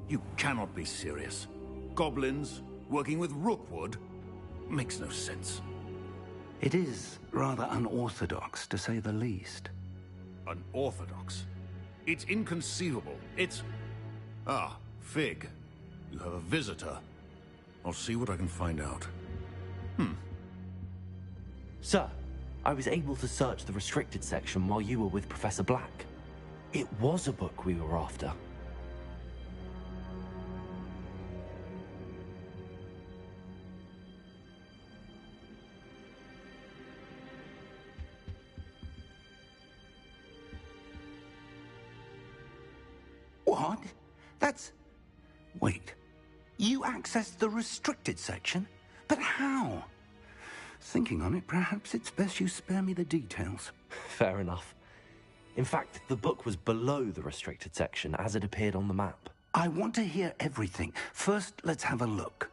You cannot be serious. Goblins working with Rookwood? Makes no sense. It is rather unorthodox, to say the least. Unorthodox? It's inconceivable. It's... Ah, Fig. You have a visitor. I'll see what I can find out. Sir, I was able to search the restricted section while you were with Professor Black. It was a book we were after. What? That's... Wait. You accessed the restricted section? But how? Thinking on it, perhaps it's best you spare me the details. Fair enough. In fact, the book was below the restricted section as it appeared on the map. I want to hear everything. First, let's have a look.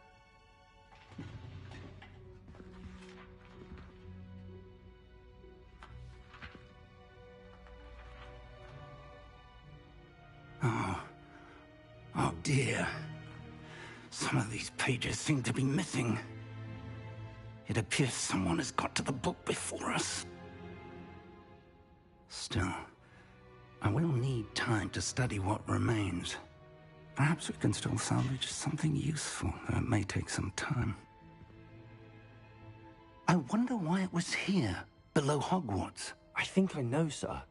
Oh dear. Some of these pages seem to be missing. It appears someone has got to the book before us. Still, I will need time to study what remains. Perhaps we can still salvage something useful, though it may take some time. I wonder why it was here, below Hogwarts. I think I know, sir.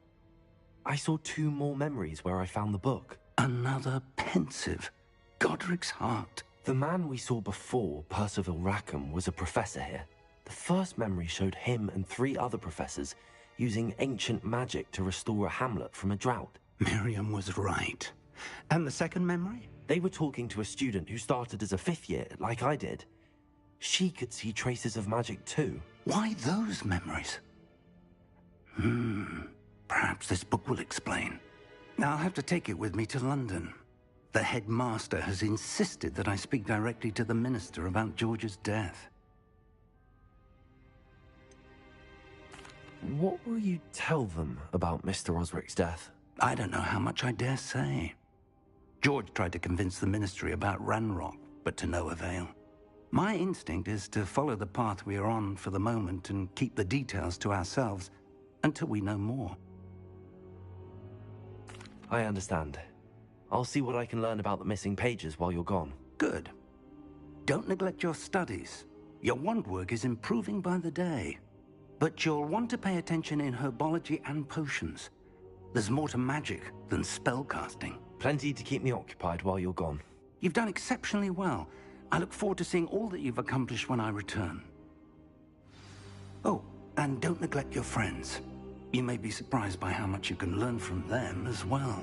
I saw 2 more memories where I found the book. Another pensive. Godric's heart. The man we saw before, Percival Rackham, was a professor here. The first memory showed him and 3 other professors using ancient magic to restore a hamlet from a drought. Miriam was right. And the second memory? They were talking to a student who started as a 5th year, like I did. She could see traces of magic too. Why those memories? Perhaps this book will explain. Now I'll have to take it with me to London. The headmaster has insisted that I speak directly to the minister about George's death. What will you tell them about Mr. Osric's death? I don't know how much I dare say. George tried to convince the ministry about Ranrock, but to no avail. My instinct is to follow the path we are on for the moment and keep the details to ourselves until we know more. I understand. I'll see what I can learn about the missing pages while you're gone. Good. Don't neglect your studies. Your wand work is improving by the day. But you'll want to pay attention in herbology and potions. There's more to magic than spellcasting. Plenty to keep me occupied while you're gone. You've done exceptionally well. I look forward to seeing all that you've accomplished when I return. Oh, and don't neglect your friends. You may be surprised by how much you can learn from them as well.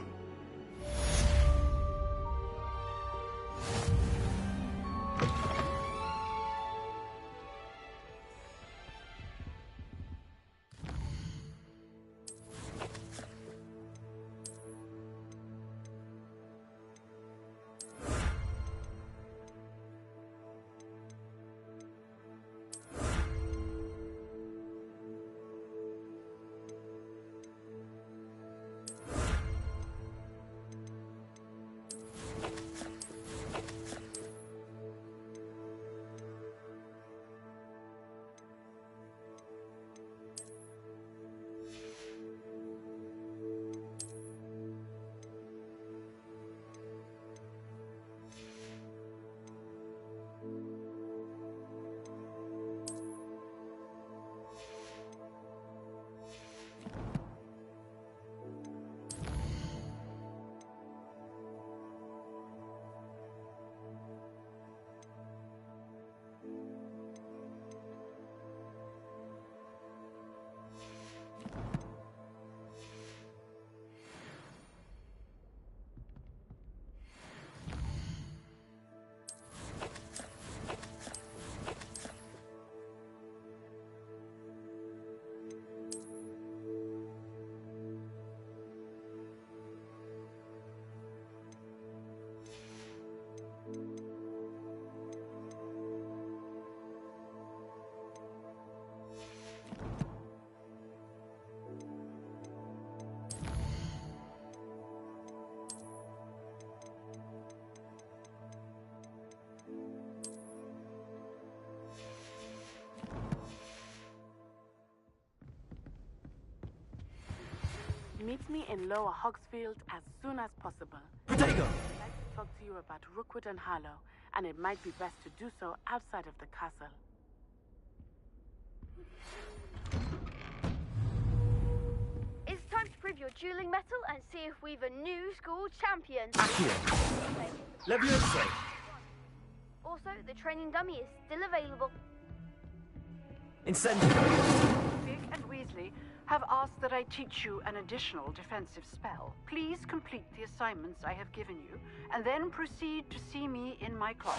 Meet me in Lower Hogsfield as soon as possible. Protego! I'd like to talk to you about Rookwood and Harlow, and it might be best to do so outside of the castle. It's time to prove your dueling mettle and see if we've a new school champion. Accio! Leviosa! Also, the training dummy is still available. Incendio! Fig and Weasley have asked that I teach you an additional defensive spell. Please complete the assignments I have given you, and then proceed to see me in my class.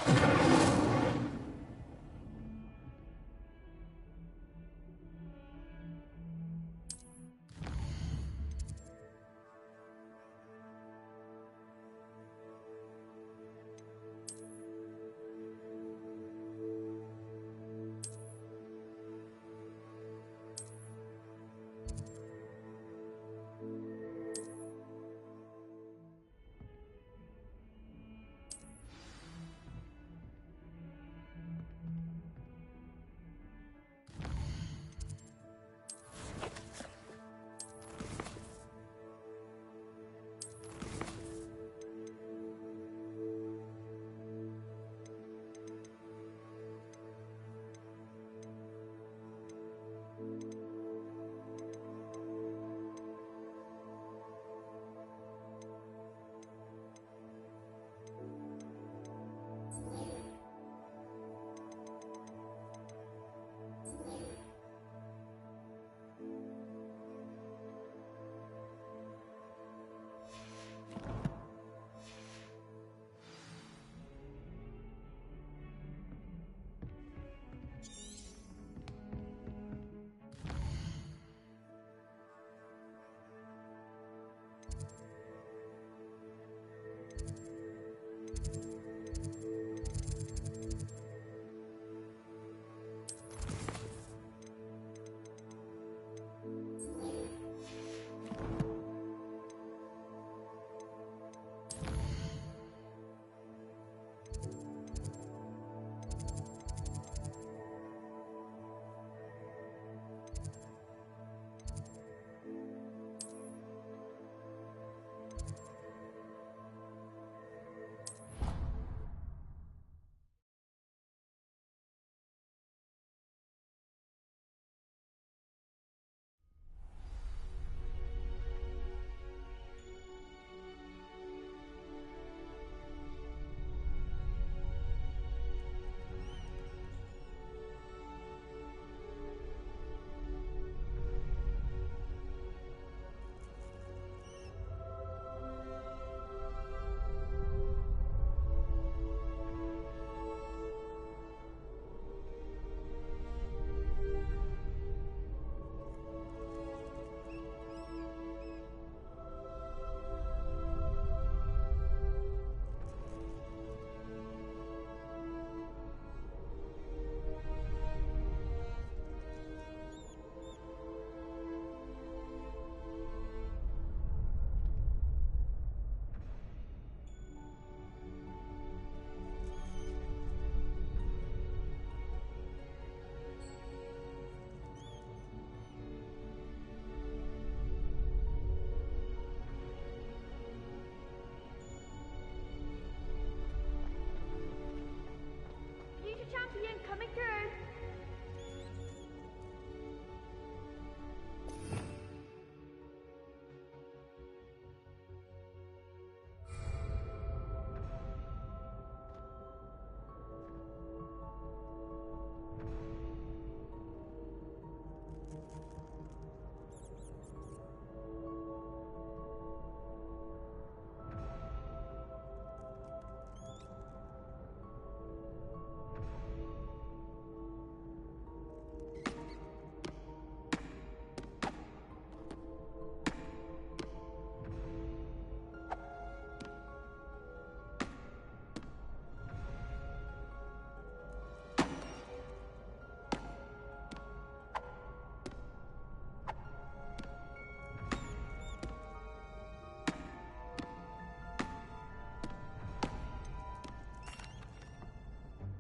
Champion coming through.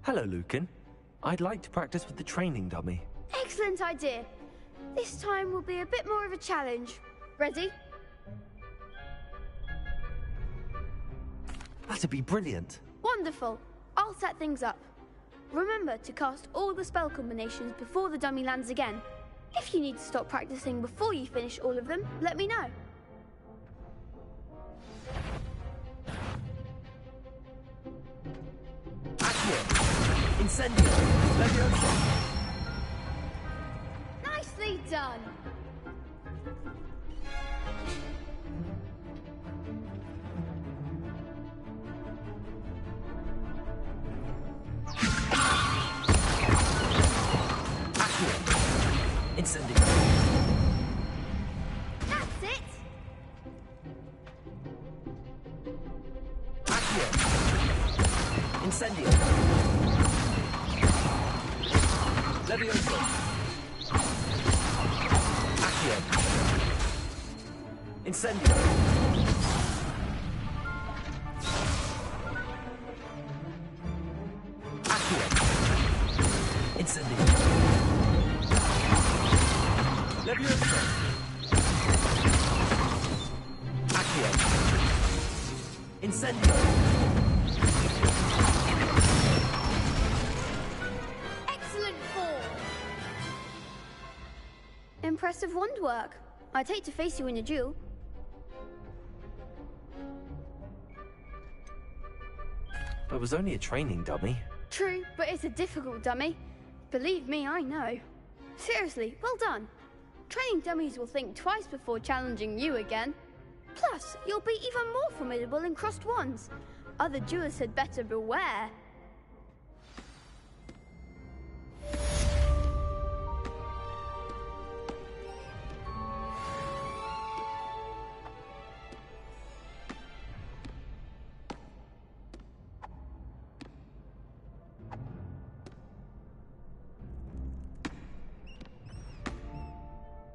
Hello, Lucan. I'd like to practice with the training dummy. Excellent idea. This time will be a bit more of a challenge. Ready? That'd be brilliant. Wonderful. I'll set things up. Remember to cast all the spell combinations before the dummy lands again. If you need to stop practicing before you finish all of them, let me know. Accio! Incendio! Leviosa! Nicely done. Incendio. That's it. Accio. Incendio. Levioso. Accio. Incendio. Accio. Incendio. Levioso. Accio. Incendio. Excellent form. Impressive wand work. I'd hate to face you in a duel. It was only a training dummy. True, but it's a difficult dummy. Believe me, I know. Seriously, well done. Training dummies will think twice before challenging you again. Plus, you'll be even more formidable in crossed wands. Other duelists had better beware.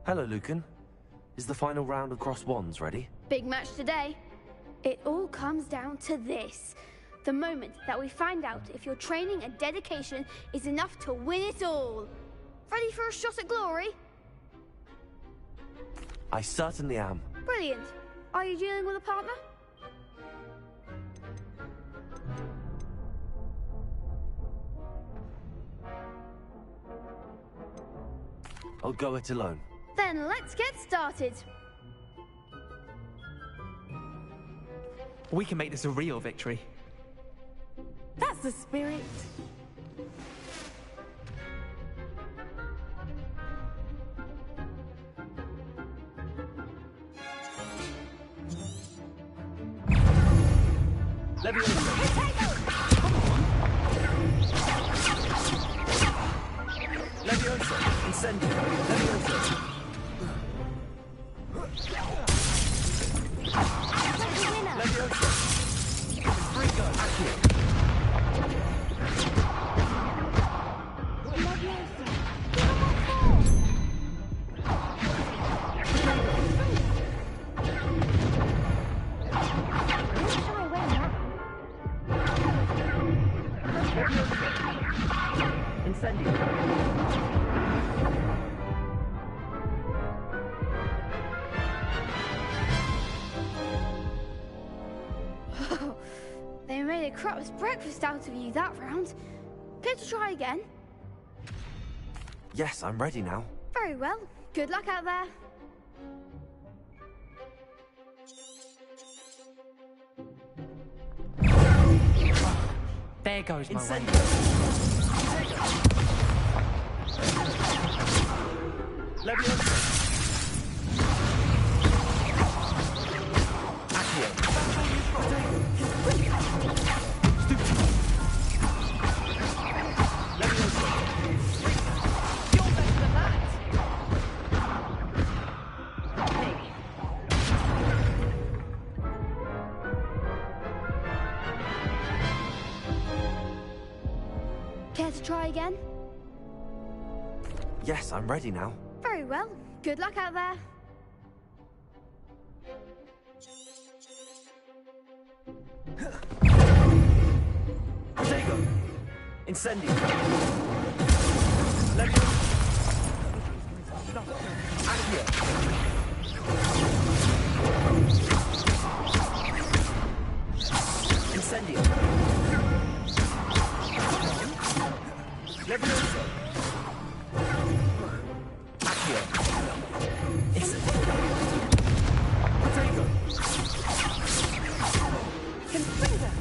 Hello, Lucan. Is the final round of crossed wands ready? Big match today. It all comes down to this. The moment that we find out if your training and dedication is enough to win it all. Ready for a shot at glory? I certainly am. Brilliant. Are you dealing with a partner? I'll go it alone. Then let's get started. We can make this a real victory. That's the spirit. Levioso. Levioso. Incendio. Levioso. Levioso. Frigo. Accio. They made a crap's breakfast out of you that round. Care to try again? Yes, I'm ready now. Very well. Good luck out there. There goes my way. Incendio. Levioso. Care to try again? Yes, I'm ready now. Very well. Good luck out there. Protego. Incendio. Levioso. Accio. Incendio. Accio. Potato. Confringo.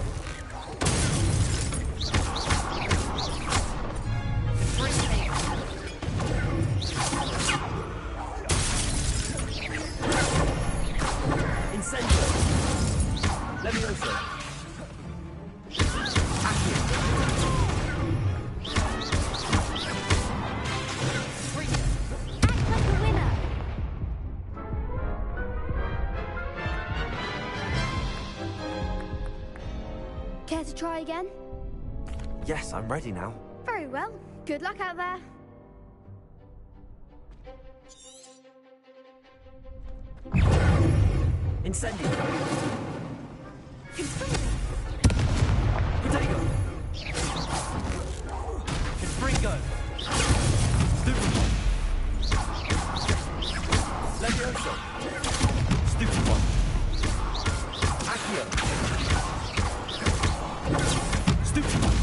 Incendio. Levioso. Accio. Act like a winner. Care to try again? Yes, I'm ready now. Very well. Good luck out there. Incendio. Confringo. Potato. Confringo. Stupid. Levioso. Stupid one. Accio. Stupid one.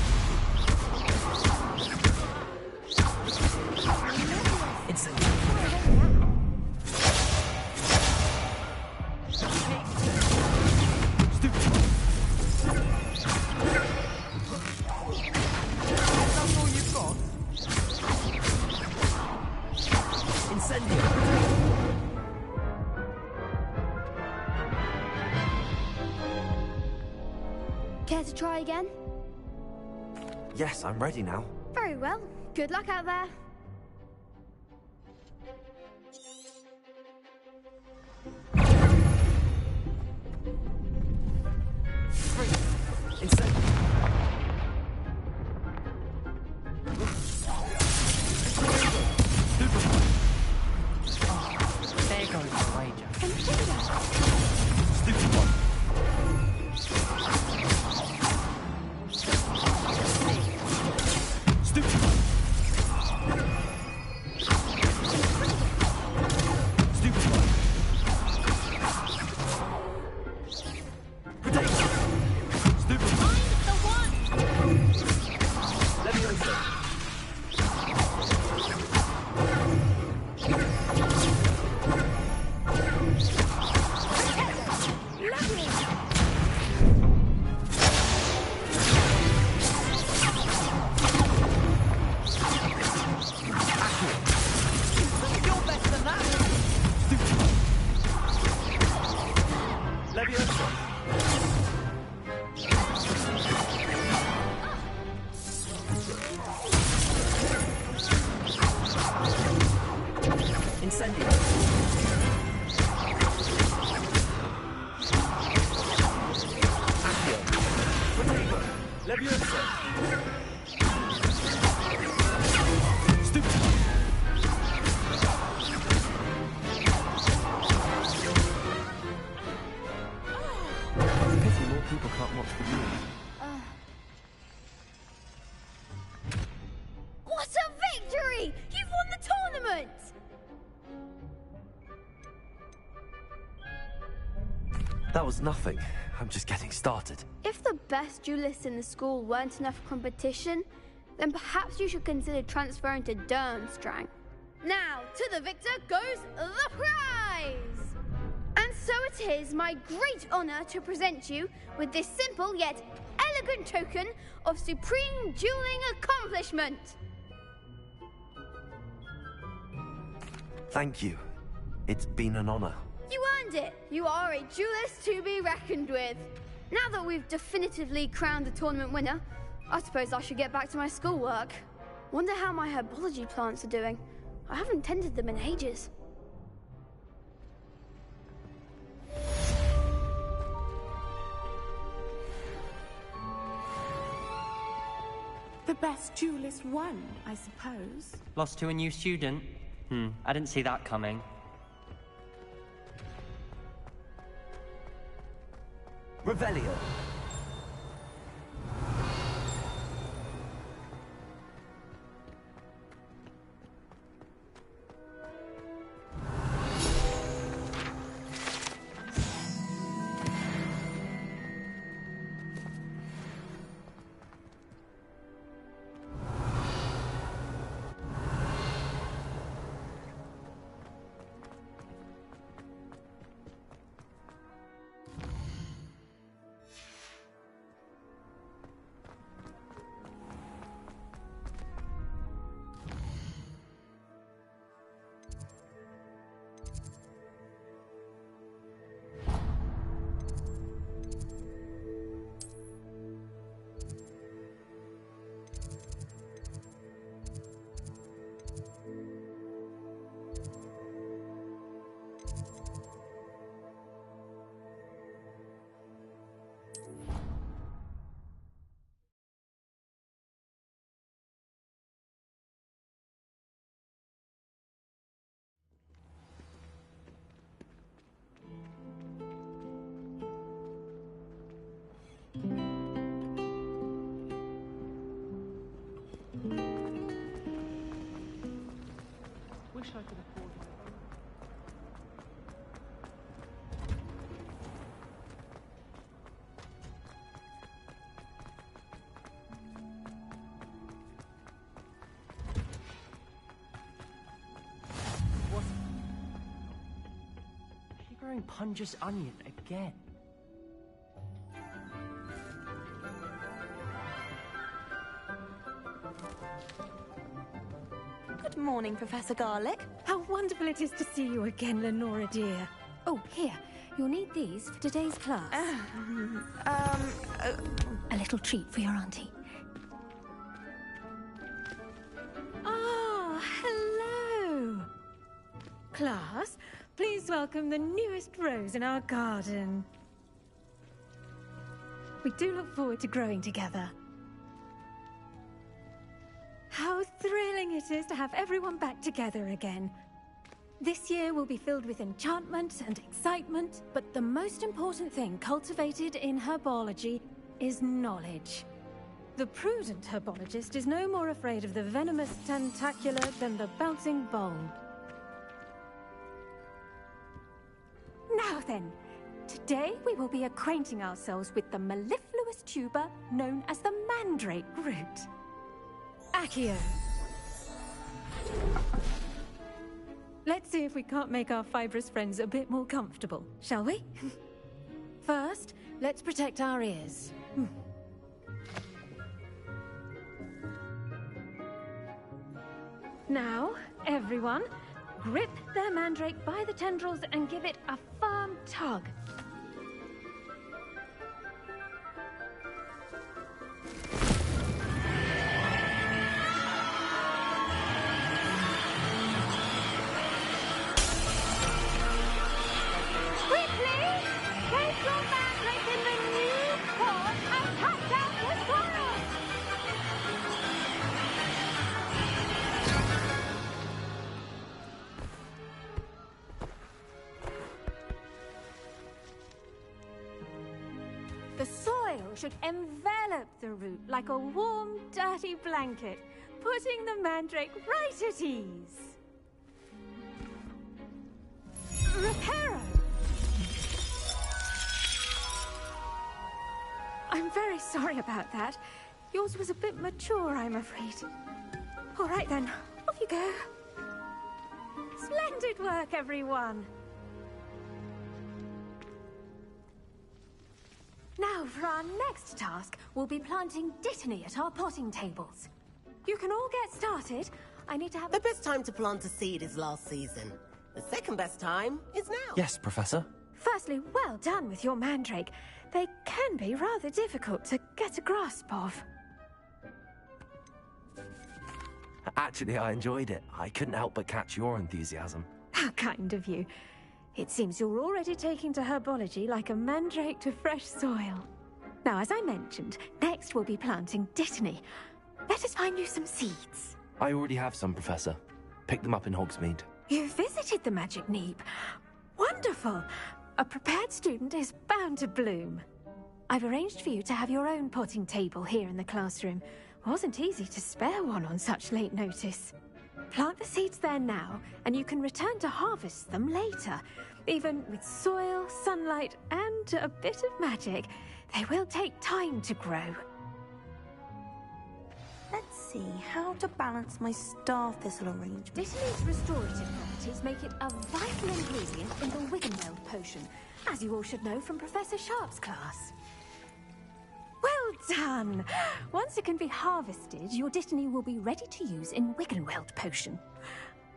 Incendio. Stupid one. That's all you've got? Incendio. Care to try again? Yes, I'm ready now. Very well. Good luck out there. Incendio. Stupid one. There goes the wager. Confringo. Stupid one. Stupid one. Stupid one. Potato. Stupid one. The one. Levioso. You're better than that. Stupid one. Levioso. Incendio. Accio. Potato. Levioso. Stupid. Pity more people can't watch the viewing. What a victory! You've won the tournament! That was nothing. I'm just getting started. If the best duelists in the school weren't enough competition, then perhaps you should consider transferring to Durmstrang. Now, to the victor goes the prize! And so it is my great honor to present you with this simple yet elegant token of supreme dueling accomplishment. Thank you. It's been an honor. You earned it. You are a duelist to be reckoned with. Now that we've definitively crowned the tournament winner, I suppose I should get back to my schoolwork. Wonder how my herbology plants are doing. I haven't tended them in ages. The best duelist won, I suppose. Lost to a new student? I didn't see that coming. Revelio. wish I could afford it. What? Is she growing Punja's onion again? Good morning, Professor Garlick. How wonderful it is to see you again, Lenora dear. Oh, here. You'll need these for today's class. A little treat for your auntie. Ah, hello. Class, please welcome the newest rose in our garden. We do look forward to growing together. How thrilling it is to have everyone back together again. This year will be filled with enchantment and excitement, but the most important thing cultivated in herbology is knowledge. The prudent herbologist is no more afraid of the venomous tentacula than the bouncing bulb. Now then, today we will be acquainting ourselves with the mellifluous tuber known as the mandrake root. Accio. Let's see if we can't make our fibrous friends a bit more comfortable, shall we? First, let's protect our ears. Now, everyone, grip their mandrake by the tendrils and give it a firm tug. The soil should envelop the root like a warm, dirty blanket, putting the mandrake right at ease. Reparo! I'm very sorry about that. Yours was a bit mature, I'm afraid. All right then, off you go. Splendid work, everyone! Now, for our next task, we'll be planting dittany at our potting tables. You can all get started. I need to have... The best time to plant a seed is last season. The second best time is now. Yes, Professor. Firstly, well done with your mandrake. They can be rather difficult to get a grasp of. Actually, I enjoyed it. I couldn't help but catch your enthusiasm. How kind of you. It seems you're already taking to herbology like a mandrake to fresh soil. Now, as I mentioned, next we'll be planting dittany. Let us find you some seeds. I already have some, Professor. Picked them up in Hogsmeade. You visited the Magic Neep. Wonderful! A prepared student is bound to bloom. I've arranged for you to have your own potting table here in the classroom. Wasn't easy to spare one on such late notice. Plant the seeds there now, and you can return to harvest them later. Even with soil, sunlight, and a bit of magic, they will take time to grow. Let's see how to balance my star thistle arrangement. Dittany's restorative properties make it a vital ingredient in the Wiggenweld potion, as you all should know from Professor Sharp's class. Well done! Once it can be harvested, your dittany will be ready to use in Wiggenweld potion.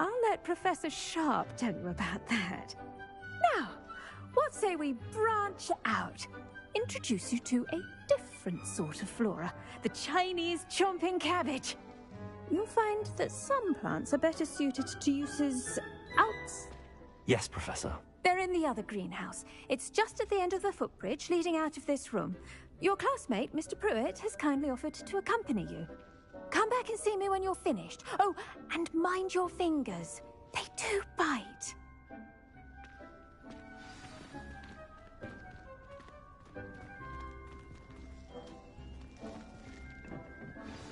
I'll let Professor Sharp tell you about that. Now, what say we branch out? Introduce you to a different sort of flora, the Chinese chomping cabbage. You'll find that some plants are better suited to uses outs. Yes, Professor. They're in the other greenhouse. It's just at the end of the footbridge leading out of this room. Your classmate, Mr. Pruitt, has kindly offered to accompany you. Come back and see me when you're finished. Oh, and mind your fingers. They do bite.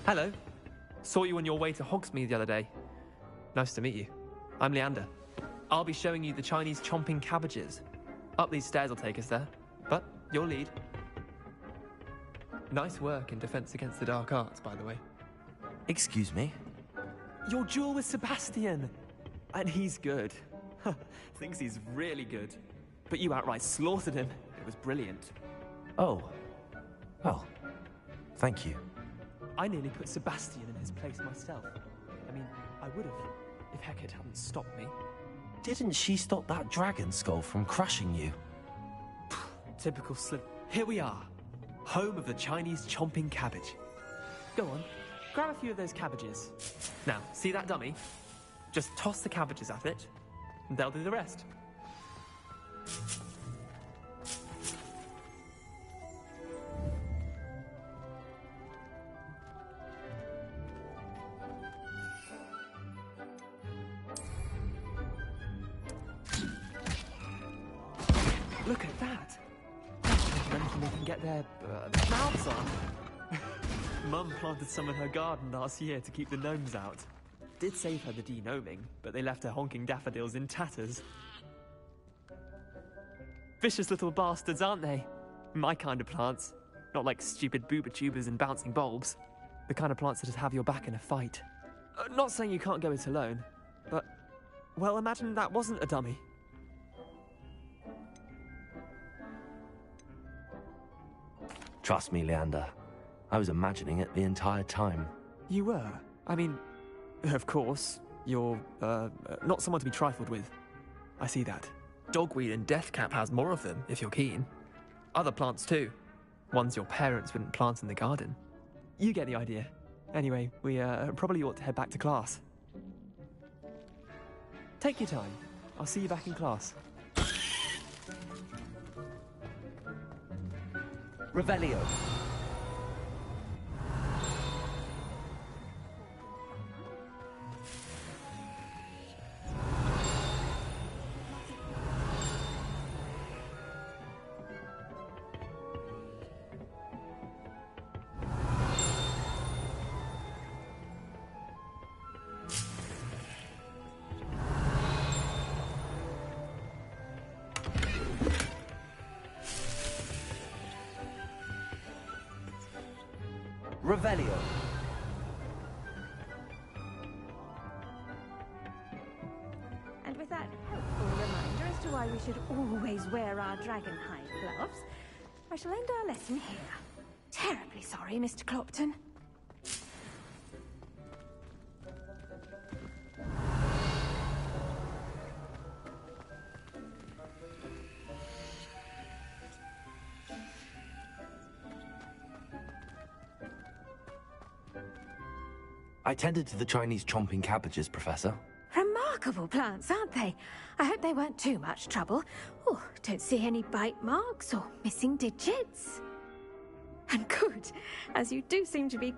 Hello. Saw you on your way to Hogsmeade the other day. Nice to meet you. I'm Leander. I'll be showing you the Chinese chomping cabbages. Up these stairs will take us there, but your lead. Nice work in Defense Against the Dark Arts, by the way. Excuse me? Your duel with Sebastian! And he's good. Thinks he's really good. But you outright slaughtered him. It was brilliant. Oh. Well, thank you. I nearly put Sebastian in his place myself. I mean, I would have, if Hecate hadn't stopped me. Didn't she stop that dragon skull from crushing you? Typical slip. Here we are. Home of the Chinese chomping cabbage. Go on, grab a few of those cabbages. Now, see that dummy? Just toss the cabbages at it, and they'll do the rest. Look at that! Anything they can get their mouths on. Mum planted some in her garden last year to keep the gnomes out. Did save her the de-gnoming, but they left her honking daffodils in tatters. Vicious little bastards, aren't they? My kind of plants. Not like stupid booba tubers and bouncing bulbs. The kind of plants that'd have your back in a fight. Not saying you can't go it alone, but... well, imagine that wasn't a dummy. Trust me, Leander. I was imagining it the entire time. You were? I mean, of course, you're, not someone to be trifled with. I see that. Dogweed and deathcap has more of them, if you're keen. Other plants too. Ones your parents wouldn't plant in the garden. You get the idea. Anyway, we, probably ought to head back to class. Take your time. I'll see you back in class. Revelio. Revelio. And with that helpful reminder as to why we should always wear our dragon hide gloves, I shall end our lesson here. Terribly sorry, Mr. Clopton. I tended to the Chinese chomping cabbages, Professor. Remarkable plants, aren't they? I hope they weren't too much trouble. Oh, don't see any bite marks or missing digits. And good, as you do seem to be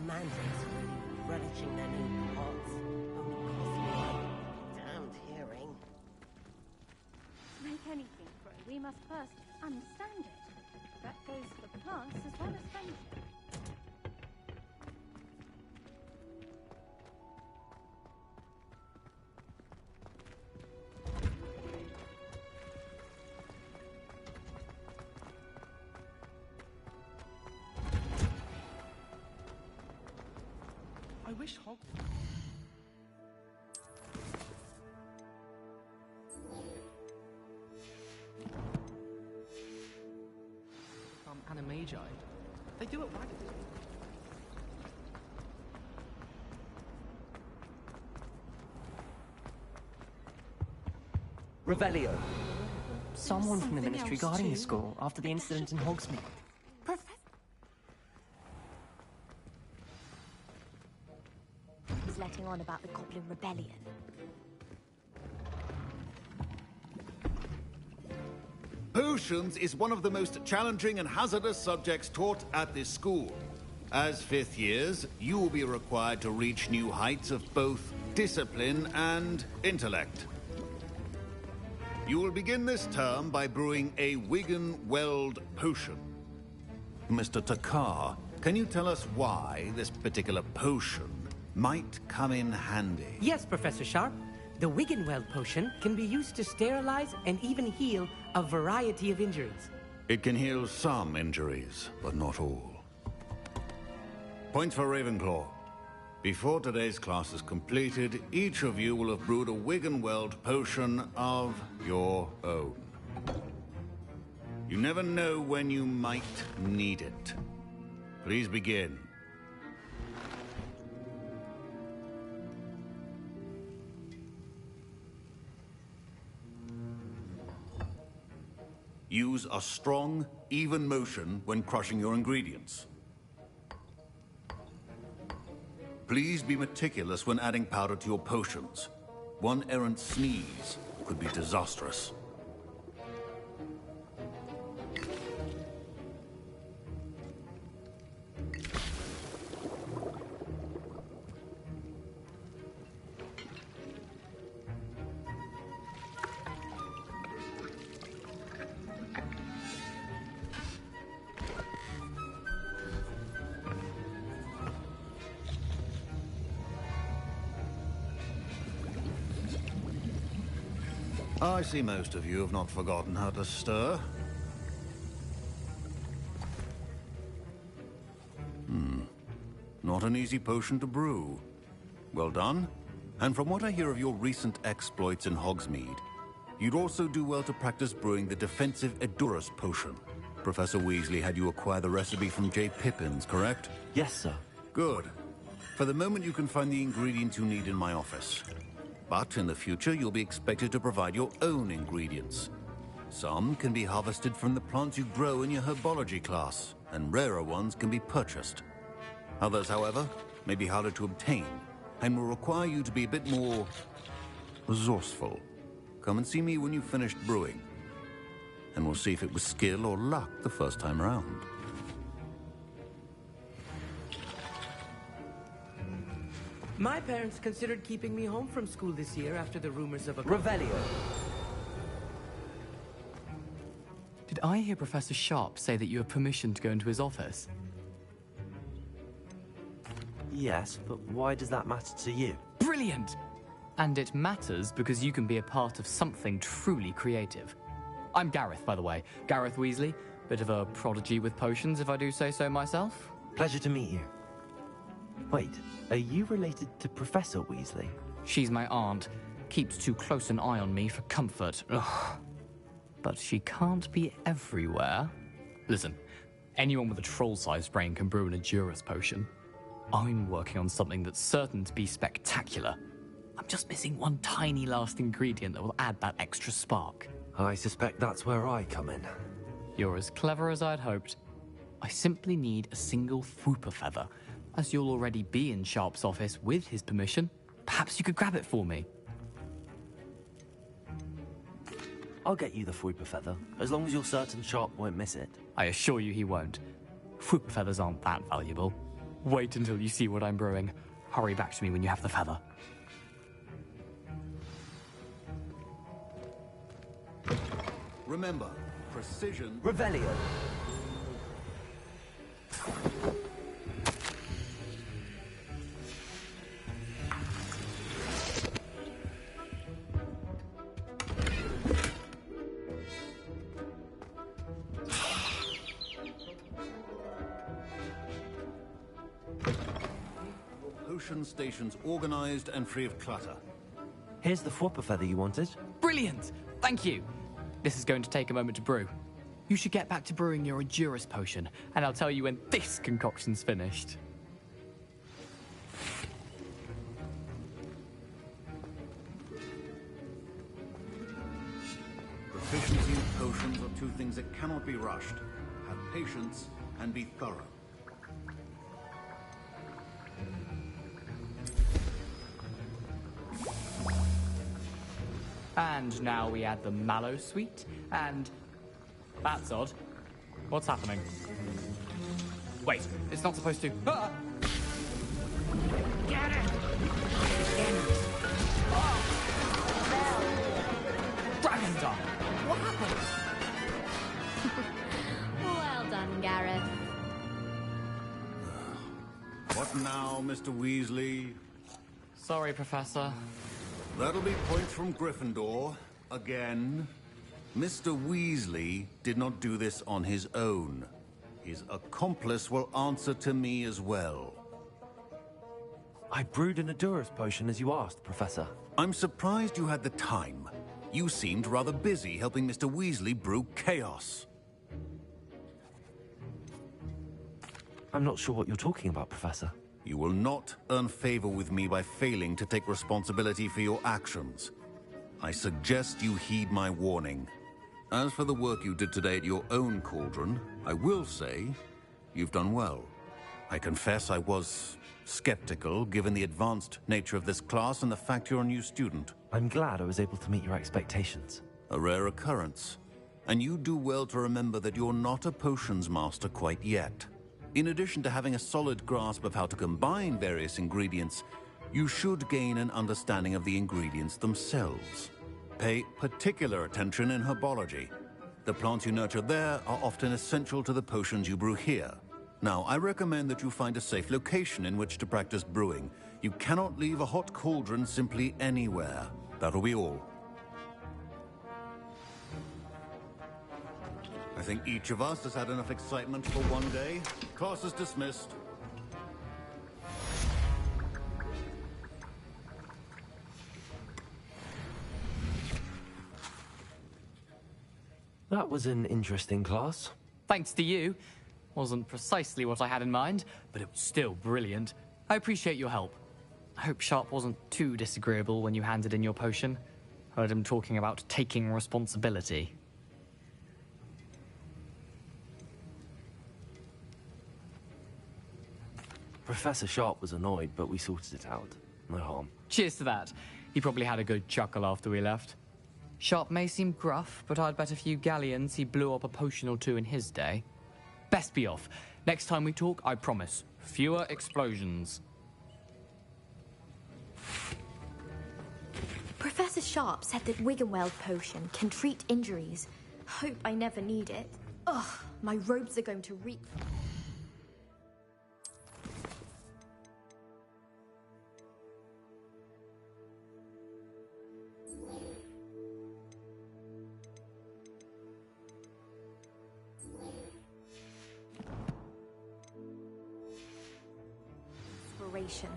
mandrake's really relishing their new pots. Only cost me a damned hearing. To make anything grow, we must first understand it. That goes for plants as well as friendship. I wish Animagi. They do it right. Revelio. Someone from the Ministry guarding the school after the incident in Hogsmeade. He's letting on about the Goblin Rebellion. Potions is one of the most challenging and hazardous subjects taught at this school. As fifth years, you will be required to reach new heights of both discipline and intellect. You will begin this term by brewing a Wiggenweld potion. Mr. Takar, can you tell us why this particular potion might come in handy? Yes, Professor Sharp. The Wiggenweld potion can be used to sterilize and even heal a variety of injuries. It can heal some injuries, but not all. Points for Ravenclaw. Before today's class is completed, each of you will have brewed a Wiggenweld potion of your own. You never know when you might need it. Please begin. Use a strong, even motion when crushing your ingredients. Please be meticulous when adding powder to your potions. One errant sneeze could be disastrous. I see most of you have not forgotten how to stir. Not an easy potion to brew. Well done. And from what I hear of your recent exploits in Hogsmeade, you'd also do well to practice brewing the defensive Edurus potion. Professor Weasley had you acquire the recipe from J. Pippins, correct? Yes, sir. Good. For the moment, you can find the ingredients you need in my office. But in the future, you'll be expected to provide your own ingredients. Some can be harvested from the plants you grow in your herbology class, and rarer ones can be purchased. Others, however, may be harder to obtain, and will require you to be a bit more resourceful. Come and see me when you've finished brewing, and we'll see if it was skill or luck the first time around. My parents considered keeping me home from school this year after the rumors of a... Revelio. Did I hear Professor Sharp say that you have permission to go into his office? Yes, but why does that matter to you? Brilliant! And it matters because you can be a part of something truly creative. I'm Gareth, by the way. Gareth Weasley. Bit of a prodigy with potions, if I do say so myself. Pleasure to meet you. Wait, are you related to Professor Weasley? She's my aunt. Keeps too close an eye on me for comfort. Ugh. But she can't be everywhere. Listen, anyone with a troll-sized brain can brew an Edurus potion. I'm working on something that's certain to be spectacular. I'm just missing one tiny last ingredient that will add that extra spark. I suspect that's where I come in. You're as clever as I'd hoped. I simply need a single Fwooper feather. As you'll already be in Sharp's office with his permission, perhaps you could grab it for me. I'll get you the Fwooper feather, as long as you're certain Sharp won't miss it. I assure you he won't. Fwooper feathers aren't that valuable. Wait until you see what I'm brewing. Hurry back to me when you have the feather. Remember, precision... Revelio. Potion stations organized and free of clutter. Here's the Fwopper feather you wanted. Brilliant! Thank you! This is going to take a moment to brew. You should get back to brewing your Endurus potion, and I'll tell you when this concoction's finished. Proficiency in potions are two things that cannot be rushed. Have patience and be thorough. And now we add the mallow sweet, and... That's odd. What's happening? Wait, it's not supposed to... Ah! Get it! Dragon Dog! What happened? Well done, Gareth. What now, Mr. Weasley? Sorry, Professor. That'll be points from Gryffindor. Again. Mr. Weasley did not do this on his own. His accomplice will answer to me as well. I brewed an Endurus potion as you asked, Professor. I'm surprised you had the time. You seemed rather busy helping Mr. Weasley brew chaos. I'm not sure what you're talking about, Professor. You will not earn favor with me by failing to take responsibility for your actions. I suggest you heed my warning. As for the work you did today at your own cauldron, I will say you've done well. I confess I was skeptical, given the advanced nature of this class and the fact you're a new student. I'm glad I was able to meet your expectations. A rare occurrence. And you do well to remember that you're not a potions master quite yet. In addition to having a solid grasp of how to combine various ingredients, you should gain an understanding of the ingredients themselves. Pay particular attention in herbology. The plants you nurture there are often essential to the potions you brew here. Now, I recommend that you find a safe location in which to practice brewing. You cannot leave a hot cauldron simply anywhere. That'll be all. I think each of us has had enough excitement for one day. Class is dismissed. That was an interesting class. Thanks to you. Wasn't precisely what I had in mind, but it was still brilliant. I appreciate your help. I hope Sharp wasn't too disagreeable when you handed in your potion. Heard him talking about taking responsibility. Professor Sharp was annoyed, but we sorted it out. No harm. Cheers to that. He probably had a good chuckle after we left. Sharp may seem gruff, but I'd bet a few galleons he blew up a potion or two in his day. Best be off. Next time we talk, I promise, fewer explosions. Professor Sharp said that Wiggenweld potion can treat injuries. Hope I never need it. Ugh, my robes are going to reek.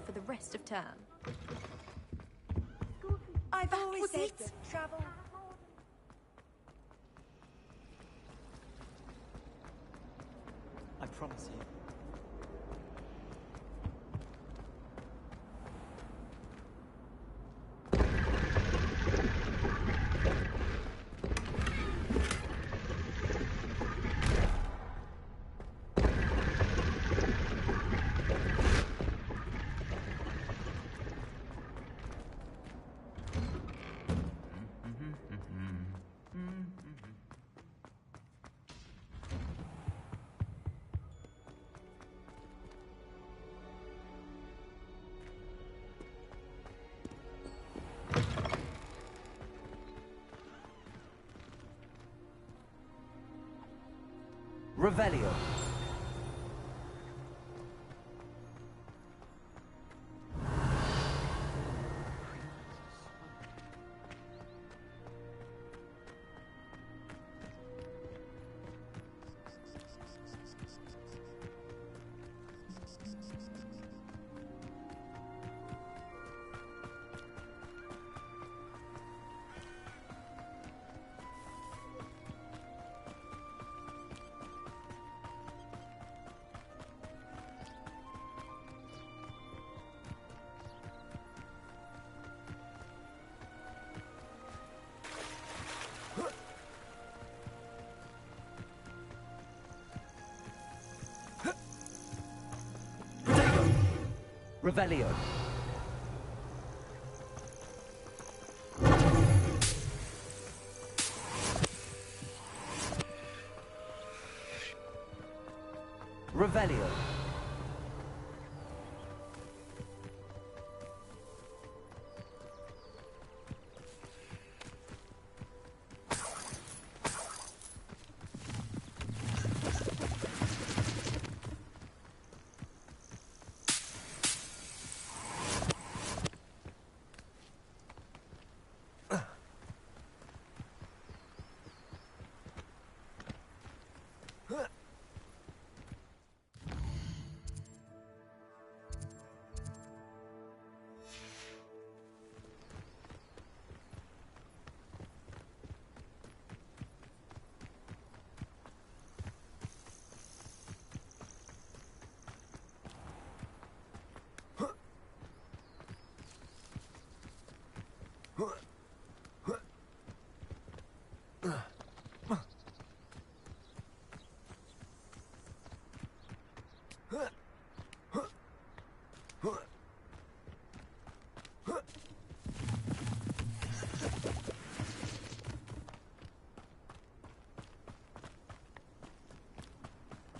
For the rest of term. I've always said that travel... I promise you. Revelio. Revelio. Revelio.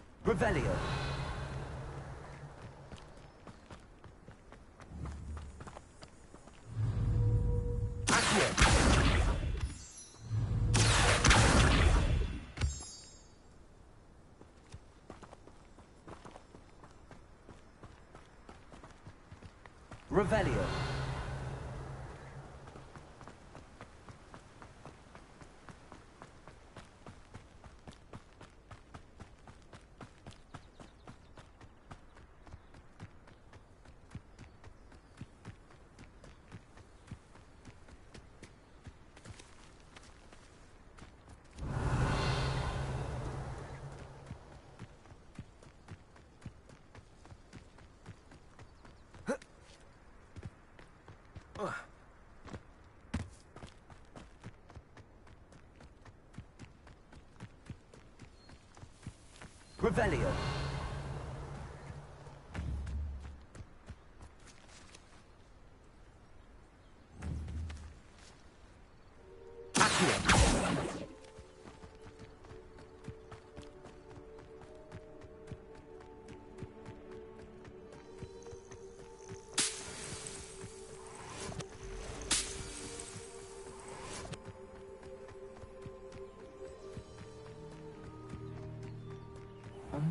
Revelio. Revelio. Revelio.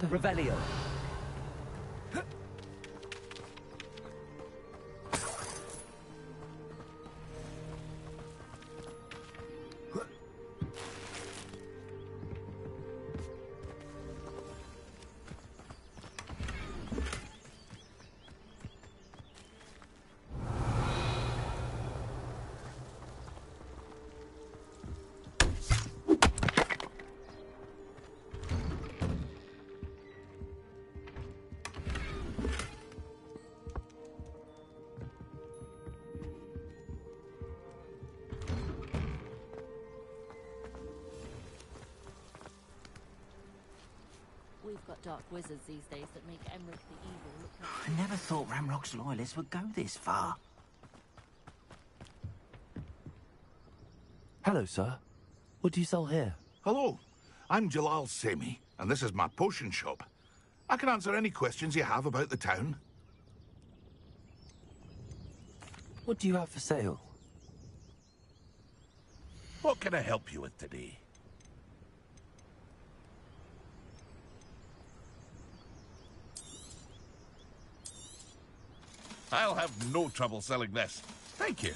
Revelio. We've got dark wizards these days that make Emmerich the Evil look like... I never thought Ramrock's loyalists would go this far. Hello, sir. What do you sell here? Hello, I'm Jalal Semi, and this is my potion shop. I can answer any questions you have about the town. What do you have for sale? What can I help you with today? I'll have no trouble selling this. Thank you.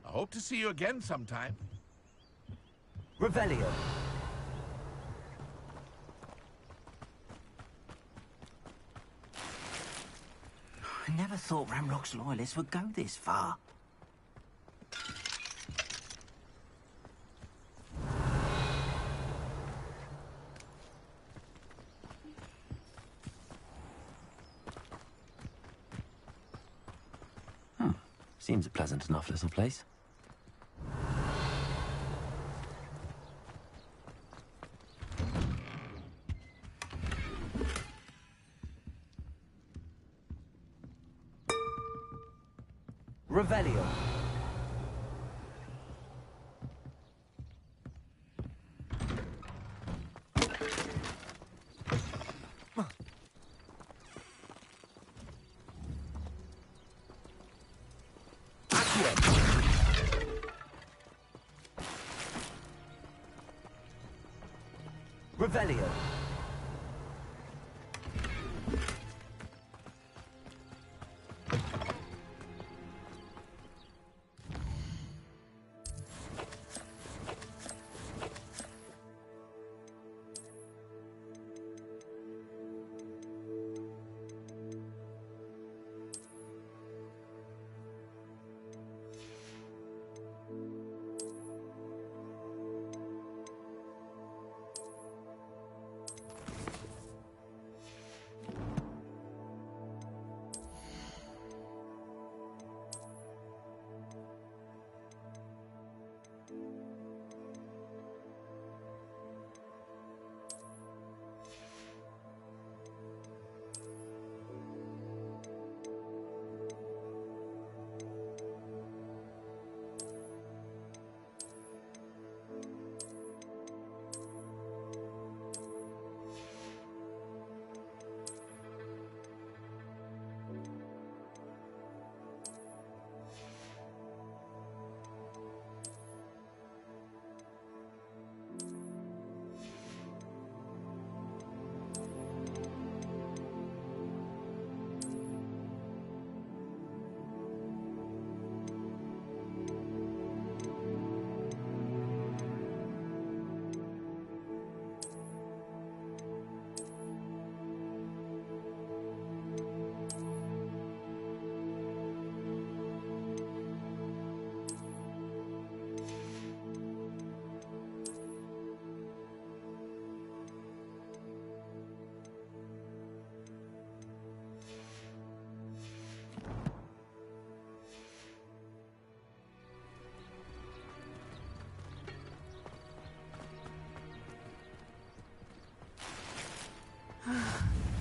I hope to see you again sometime. Revelio. I never thought Ramrock's loyalists would go this far. Seems a pleasant enough little place. Revelio. Revelio.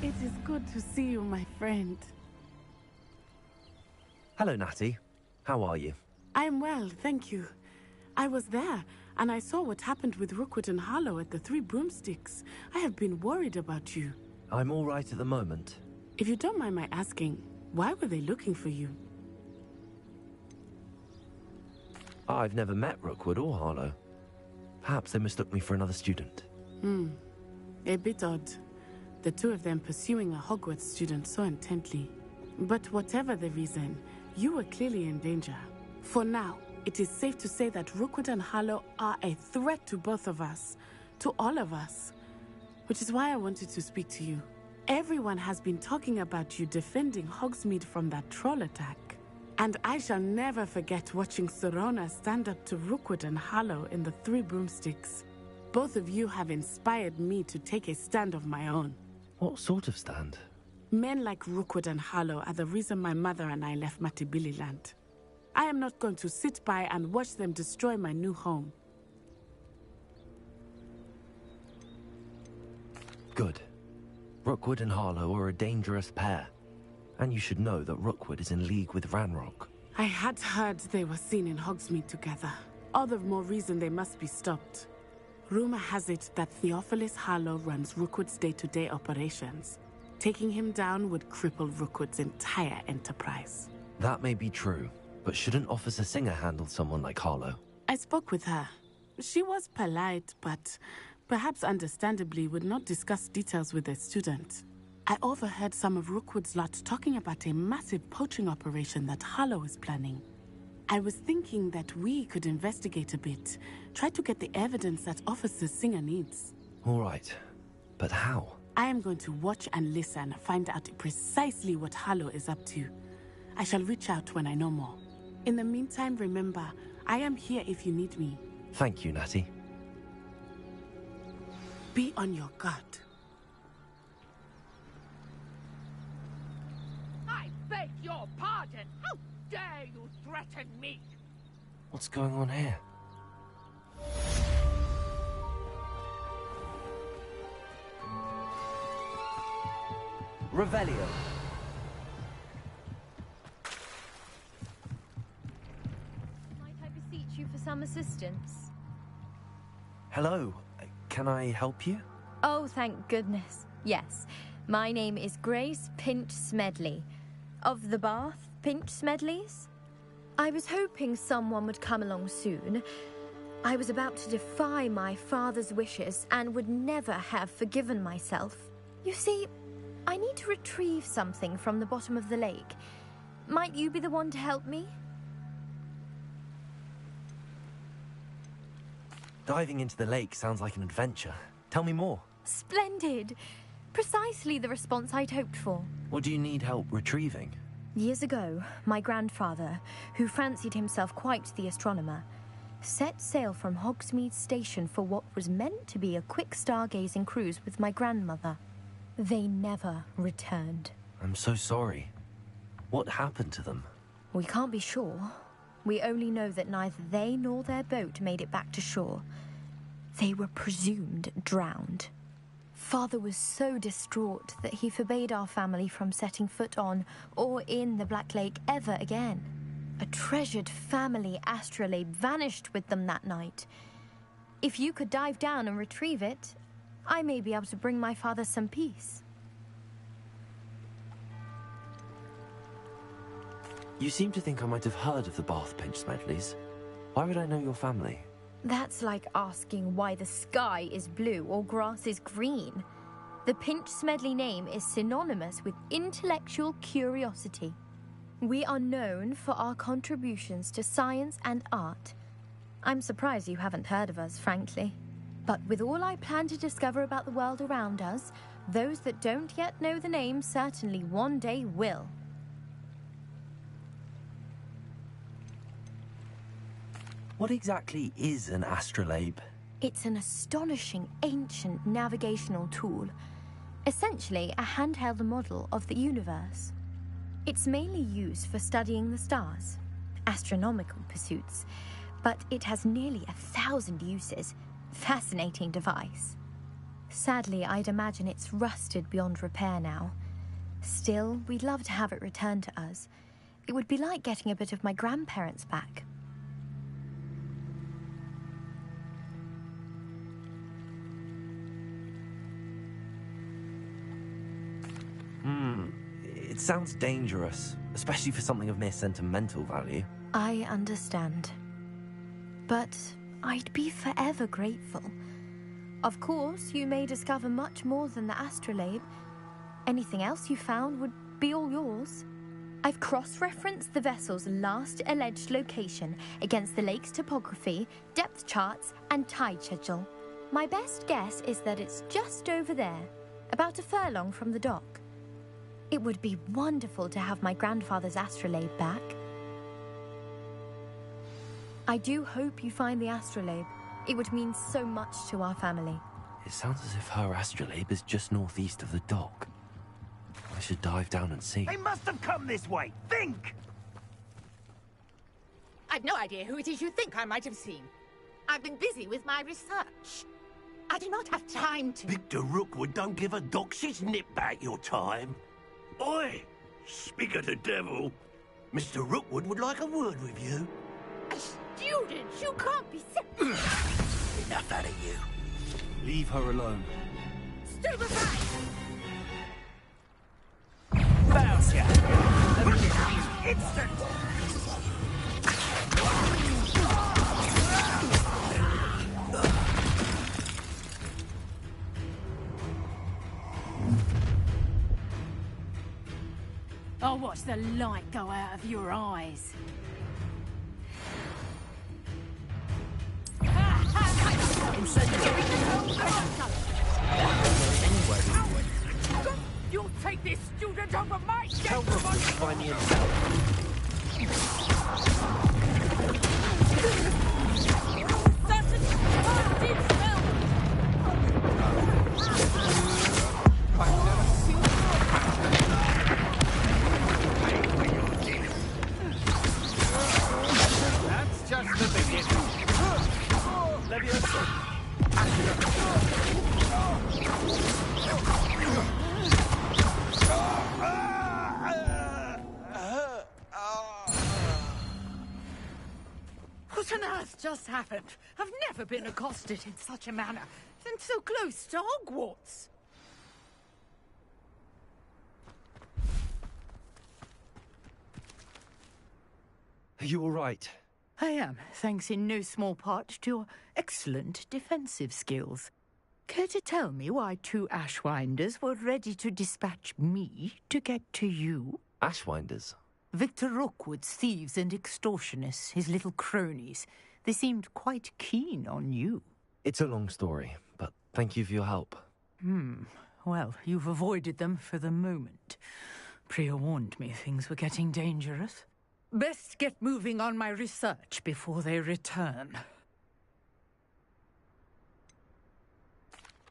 It is good to see you, my friend. Hello, Natty. How are you? I'm well, thank you. I was there, and I saw what happened with Rookwood and Harlow at the Three Broomsticks. I have been worried about you. I'm all right at the moment. If you don't mind my asking, why were they looking for you? I've never met Rookwood or Harlow. Perhaps they mistook me for another student. A bit odd. The two of them pursuing a Hogwarts student so intently. But whatever the reason, you were clearly in danger. For now, it is safe to say that Rookwood and Harlow are a threat to both of us. To all of us. Which is why I wanted to speak to you. Everyone has been talking about you defending Hogsmeade from that troll attack. And I shall never forget watching Serona stand up to Rookwood and Harlow in the Three Broomsticks. Both of you have inspired me to take a stand of my own. What sort of stand? Men like Rookwood and Harlow are the reason my mother and I left Matibili Land. I am not going to sit by and watch them destroy my new home. Good. Rookwood and Harlow are a dangerous pair. And you should know that Rookwood is in league with Ranrock. I had heard they were seen in Hogsmeade together. All the more reason they must be stopped. Rumor has it that Theophilus Harlow runs Rookwood's day-to-day operations. Taking him down would cripple Rookwood's entire enterprise. That may be true, but shouldn't Officer Singer handle someone like Harlow? I spoke with her. She was polite, but perhaps understandably would not discuss details with a student. I overheard some of Rookwood's lot talking about a massive poaching operation that Harlow is planning. I was thinking that we could investigate a bit, try to get the evidence that Officer Singer needs. All right, but how? I am going to watch and listen, find out precisely what Harlow is up to. I shall reach out when I know more. In the meantime, remember, I am here if you need me. Thank you, Natty. Be on your guard. I beg your pardon! How dare you threaten me? What's going on here? Revelio. Might I beseech you for some assistance? Hello. Can I help you? Oh, thank goodness. Yes. My name is Grace Pinch Smedley. Of the Bath Pinch Smedleys? I was hoping someone would come along soon. I was about to defy my father's wishes and would never have forgiven myself. You see, I need to retrieve something from the bottom of the lake. Might you be the one to help me? Diving into the lake sounds like an adventure. Tell me more. Splendid! Precisely the response I'd hoped for. What do you need help retrieving? Years ago, my grandfather, who fancied himself quite the astronomer, set sail from Hogsmeade Station for what was meant to be a quick stargazing cruise with my grandmother. They never returned. I'm so sorry. What happened to them? We can't be sure. We only know that neither they nor their boat made it back to shore. They were presumed drowned. Father was so distraught that he forbade our family from setting foot on or in the Black Lake ever again. A treasured family astrolabe vanished with them that night. If you could dive down and retrieve it, I may be able to bring my father some peace. You seem to think I might have heard of the Bath Pinch Smedleys. Why would I know your family? That's like asking why the sky is blue or grass is green. The Pinch Smedley name is synonymous with intellectual curiosity. We are known for our contributions to science and art. I'm surprised you haven't heard of us, frankly. But with all I plan to discover about the world around us, those that don't yet know the name certainly one day will. What exactly is an astrolabe? It's an astonishing ancient navigational tool. Essentially, a handheld model of the universe. It's mainly used for studying the stars, astronomical pursuits, but it has nearly 1,000 uses. Fascinating device. Sadly, I'd imagine it's rusted beyond repair now. Still, we'd love to have it returned to us. It would be like getting a bit of my grandparents back. It sounds dangerous, especially for something of mere sentimental value. I understand. But I'd be forever grateful. Of course, you may discover much more than the astrolabe. Anything else you found would be all yours. I've cross-referenced the vessel's last alleged location against the lake's topography, depth charts, and tide schedule. My best guess is that it's just over there, about a furlong from the dock. It would be wonderful to have my grandfather's astrolabe back. I do hope you find the astrolabe. It would mean so much to our family. It sounds as if her astrolabe is just northeast of the dock. I should dive down and see. They must have come this way! Think! I've no idea who it is you think I might have seen. I've been busy with my research. I do not have time to... Victor Rookwood don't give a doxy's nip back your time. Oi! Speak of the devil. Mr. Rookwood would like a word with you. A student? You can't be... Enough out of you. Leave her alone. Stupefy! Bounce ya! Instant! I'll watch the light go out of your eyes. You'll take this student over my dead Tell Rookwood to find me That's just the beginning. What on earth just happened? I've never been accosted in such a manner, and so close to Hogwarts. Are you all right? I am, thanks in no small part to your excellent defensive skills. Care to tell me why two Ashwinders were ready to dispatch me to get to you? Ashwinders? Victor Rookwood's thieves and extortionists, his little cronies. They seemed quite keen on you. It's a long story, but thank you for your help. Well, you've avoided them for the moment. Priya warned me things were getting dangerous. Best get moving on my research before they return.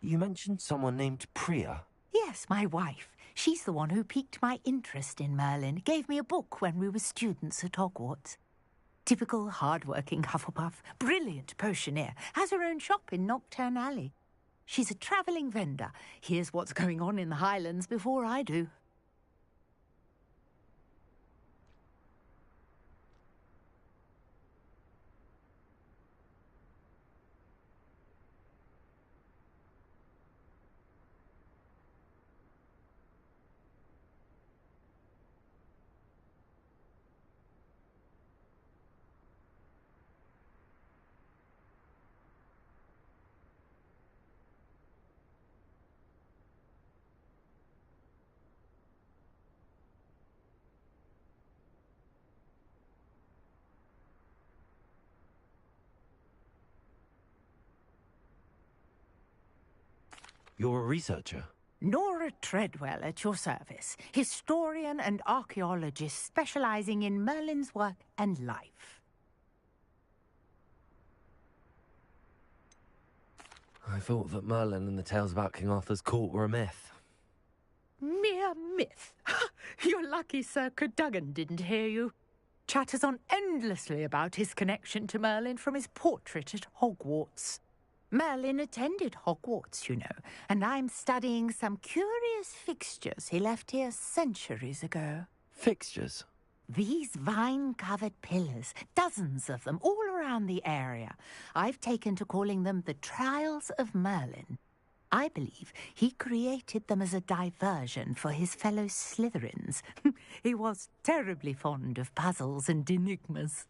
You mentioned someone named Priya. Yes, my wife. She's the one who piqued my interest in Merlin. Gave me a book when we were students at Hogwarts. Typical hard-working Hufflepuff. Brilliant potioneer. Has her own shop in Knockturn Alley. She's a travelling vendor. Hears what's going on in the Highlands before I do. You're a researcher? Nora Treadwell at your service. Historian and archaeologist specialising in Merlin's work and life. I thought that Merlin and the tales about King Arthur's court were a myth. Mere myth. You're lucky Sir Cadogan didn't hear you. Chatters on endlessly about his connection to Merlin from his portrait at Hogwarts. Merlin attended Hogwarts, you know, and I'm studying some curious fixtures he left here centuries ago. Fixtures? These vine-covered pillars, dozens of them, all around the area. I've taken to calling them the Trials of Merlin. I believe he created them as a diversion for his fellow Slytherins. He was terribly fond of puzzles and enigmas.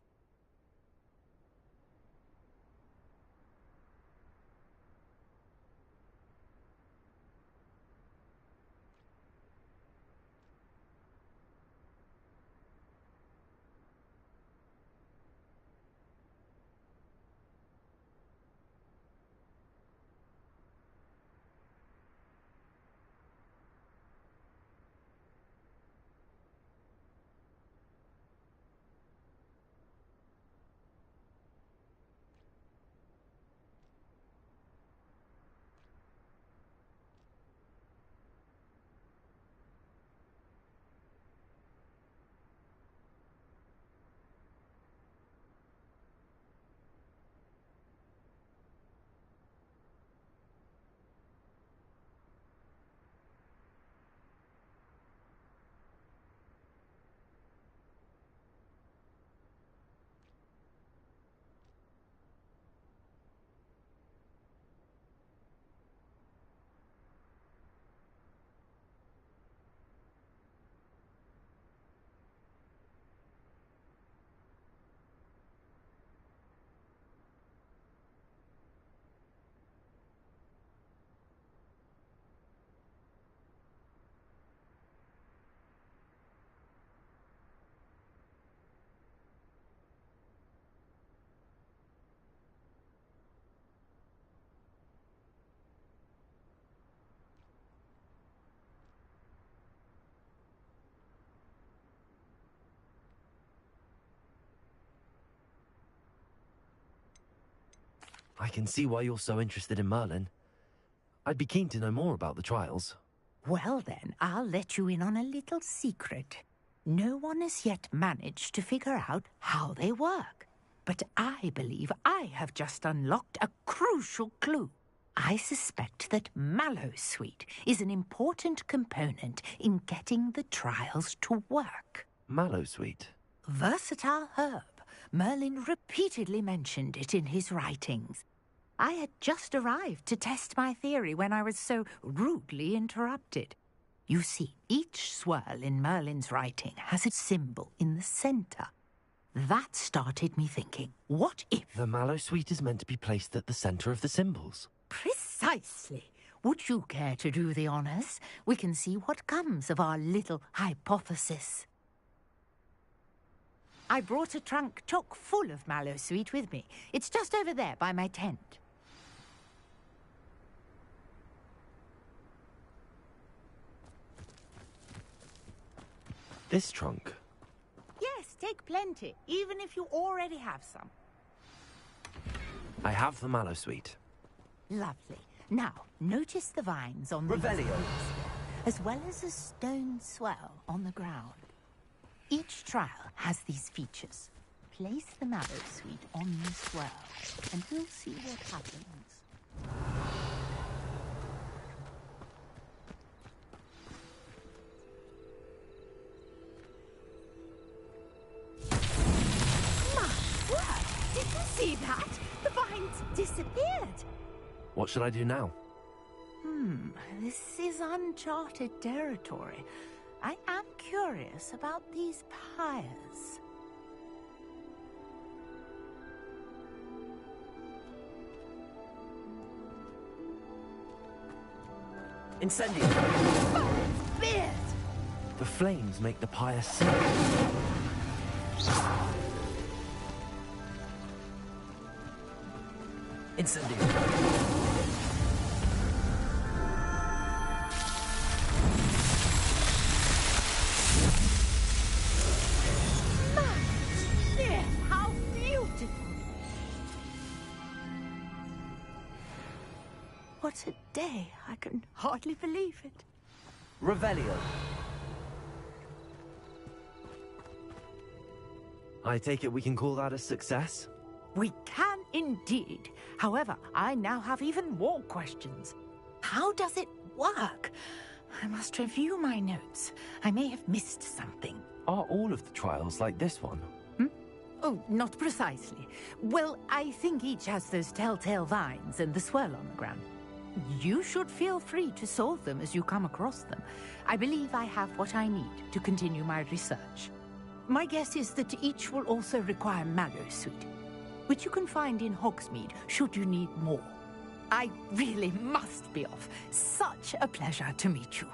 I can see why you're so interested in Merlin. I'd be keen to know more about the trials. Well then, I'll let you in on a little secret. No one has yet managed to figure out how they work. But I believe I have just unlocked a crucial clue. I suspect that Mallowsweet is an important component in getting the trials to work. Mallowsweet? Versatile herb. Merlin repeatedly mentioned it in his writings. I had just arrived to test my theory when I was so rudely interrupted. You see, each swirl in Merlin's writing has a symbol in the center. That started me thinking, what if... The Mallowsweet is meant to be placed at the center of the symbols. Precisely. Would you care to do the honors? We can see what comes of our little hypothesis. I brought a trunk chock full of Mallowsweet with me. It's just over there by my tent. This trunk? Yes, take plenty, even if you already have some. I have the Mallowsweet. Lovely. Now, notice the vines on the Revelio, as well as a stone swell on the ground. Each trial has these features. Place the Mallowsweet on the swell, and we'll see what happens. My word! Did you see that? The vines disappeared. What should I do now? This is uncharted territory. I am curious about these pyres. Incendio! Oh, beard! The flames make the pyre sing. Incendio! How beautiful! What a day! I can hardly believe it. Revelio. I take it we can call that a success? We can indeed. However, I now have even more questions. How does it work? I must review my notes. I may have missed something. Are all of the trials like this one? Oh, not precisely. Well, I think each has those telltale vines and the swirl on the ground. You should feel free to solve them as you come across them. I believe I have what I need to continue my research. My guess is that each will also require Mallowsweet, which you can find in Hogsmeade should you need more. I really must be off. Such a pleasure to meet you.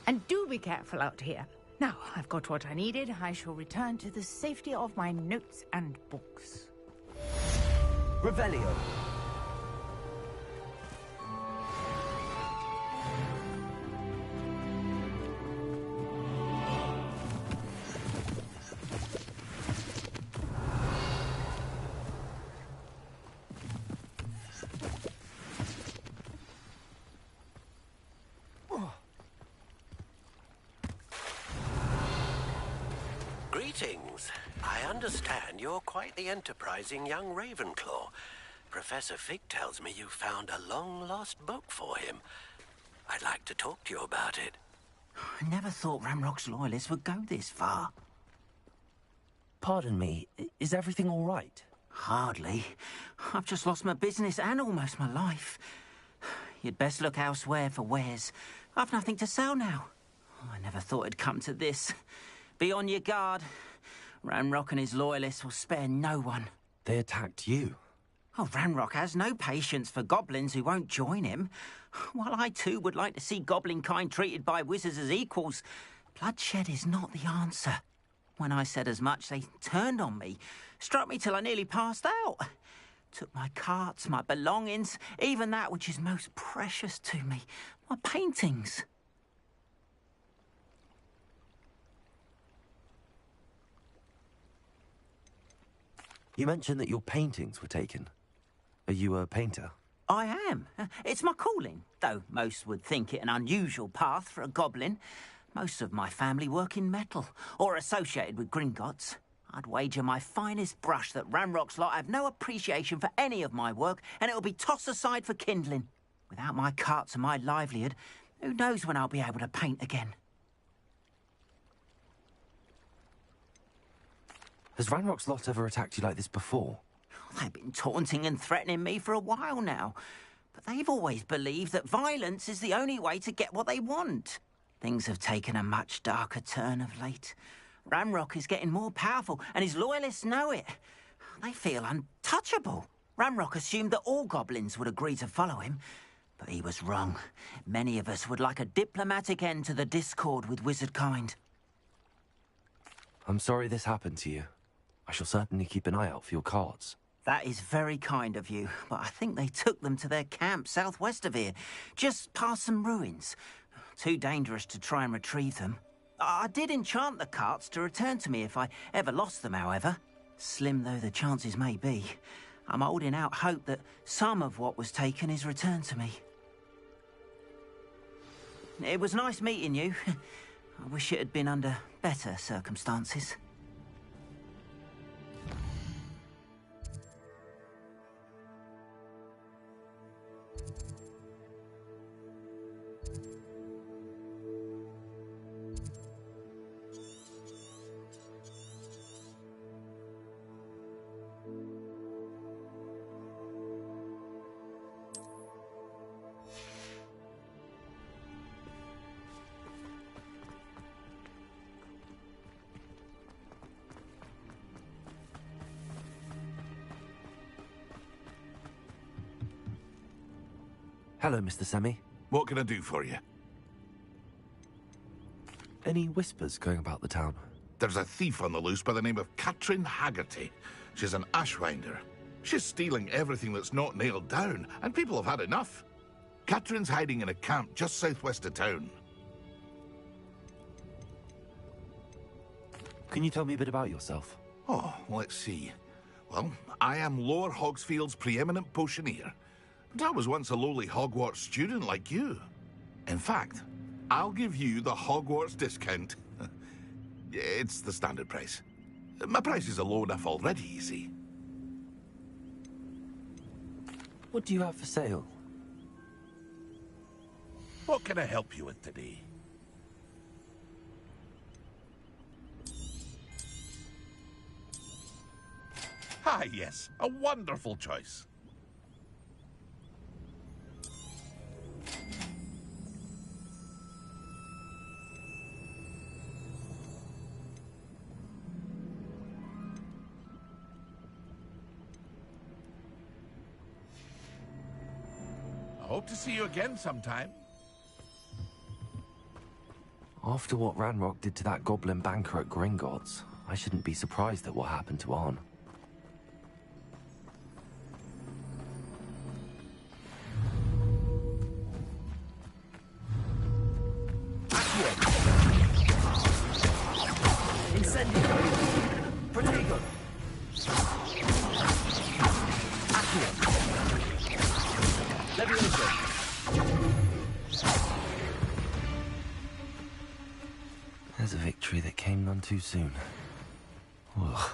And do be careful out here. Now, I've got what I needed. I shall return to the safety of my notes and books. Revelio. Greetings. I understand you're quite the enterprising young Ravenclaw. Professor Fig tells me you found a long-lost book for him. I'd like to talk to you about it. I never thought Ranrock's loyalists would go this far. Pardon me, is everything all right? Hardly. I've just lost my business and almost my life. You'd best look elsewhere for wares. I've nothing to sell now. I never thought it'd come to this. Be on your guard. Ranrock and his loyalists will spare no one. They attacked you? Oh, Ranrock has no patience for goblins who won't join him. While I too would like to see goblin kind treated by wizards as equals, bloodshed is not the answer. When I said as much, they turned on me, struck me till I nearly passed out. Took my carts, my belongings, even that which is most precious to me, my paintings. You mentioned that your paintings were taken. Are you a painter? I am. It's my calling, though most would think it an unusual path for a goblin. Most of my family work in metal, or associated with Gringotts. I'd wager my finest brush that Ranrock's lot have no appreciation for any of my work, and it'll be tossed aside for kindling. Without my carts and my livelihood, who knows when I'll be able to paint again? Has Ranrock's lot ever attacked you like this before? They've been taunting and threatening me for a while now. But they've always believed that violence is the only way to get what they want. Things have taken a much darker turn of late. Ranrock is getting more powerful, and his loyalists know it. They feel untouchable. Ranrock assumed that all goblins would agree to follow him, but he was wrong. Many of us would like a diplomatic end to the discord with wizardkind. I'm sorry this happened to you. I shall certainly keep an eye out for your carts. That is very kind of you, but I think they took them to their camp southwest of here, just past some ruins. Too dangerous to try and retrieve them. I did enchant the carts to return to me if I ever lost them, however. Slim though the chances may be, I'm holding out hope that some of what was taken is returned to me. It was nice meeting you. I wish it had been under better circumstances. Hello, Mr. Semi. What can I do for you? Any whispers going about the town? There's a thief on the loose by the name of Katrin Haggerty. She's an ashwinder. She's stealing everything that's not nailed down, and people have had enough. Katrin's hiding in a camp just southwest of town. Can you tell me a bit about yourself? Oh, let's see. Well, I am Lower Hogsfield's preeminent potioneer. But I was once a lowly Hogwarts student like you. In fact, I'll give you the Hogwarts discount. It's the standard price. My prices are low enough already, you see. What do you have for sale? What can I help you with today? Ah, yes, a wonderful choice. I hope to see you again sometime. After what Ranrock did to that goblin banker at Gringotts, I shouldn't be surprised at what happened to Arn. There's a victory that came none too soon. Ugh.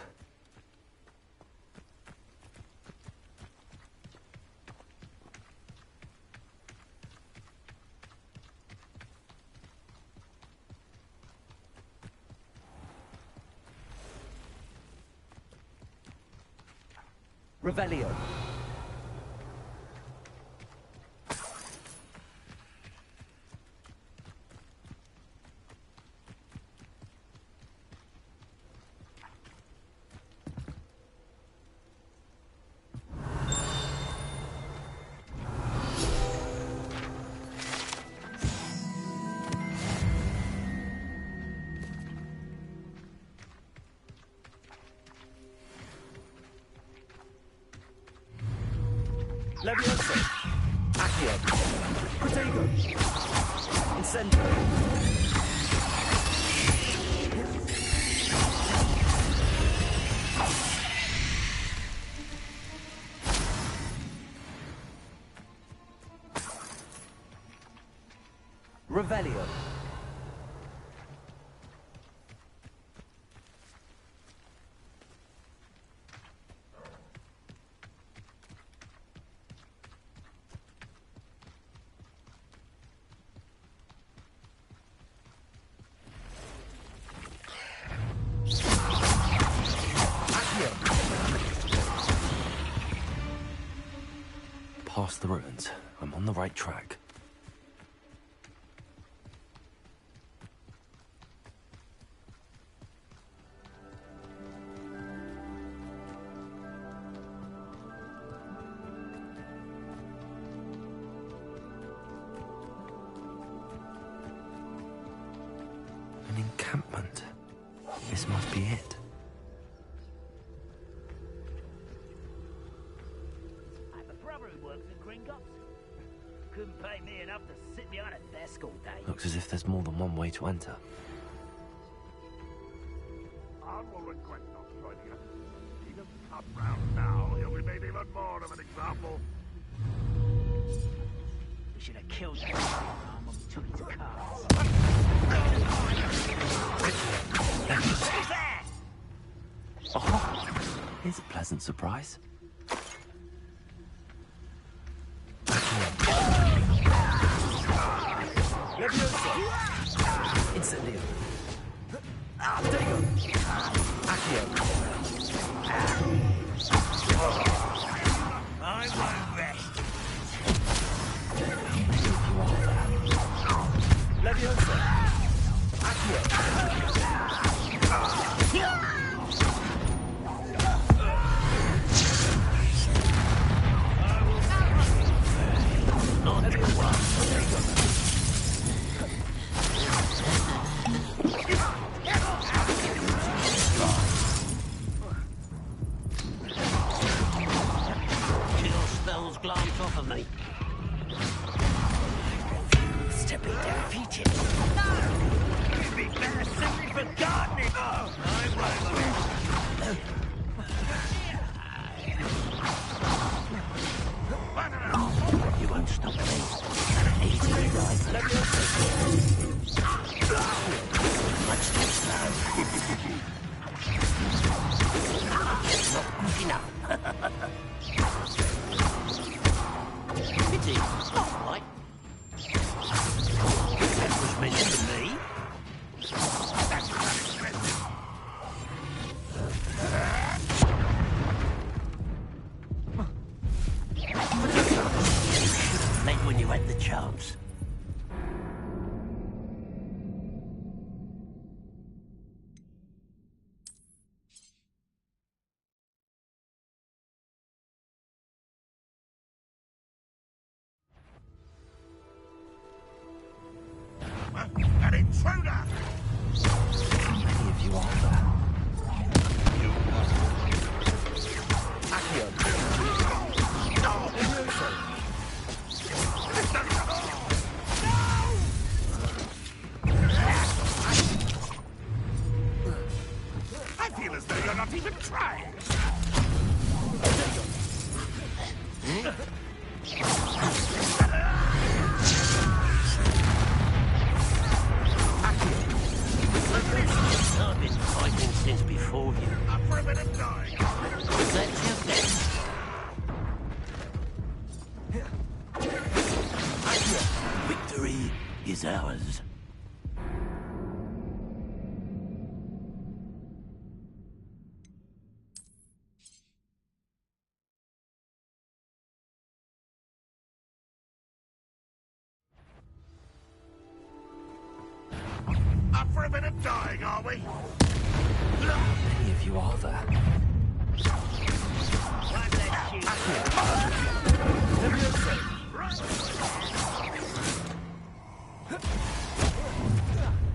Revelio. Levioso. Accio. Protego. Incendio. Revelio. Past the ruins. I'm on the right track. An encampment. This must be it. Couldn't pay me enough to sit behind a desk all day. Looks as if there's more than one way to enter. I will regret not joining us. He doesn't come round now. He'll be made even more of an example. We should have killed that arm when we took his cars. Who's there? Oh, here's a pleasant surprise. Incendio. Dago. Accio. I won't rest. Leviosa. Accio. Glance off of me. Step it down, feature. No! You'd be better simply for gardening. Oh, I'm right. You won't stop me. Easy, guys. Much too slow. Not good enough. Pity. Not right. That was meant for me. Late when you had the chance. An intruder! Many of you are there. Accio. I feel as though you're not even trying. I've been fighting since before you. Up for a bit of dying. That's your best. Victory is ours. Up for a bit of dying, are we? Many of you are there.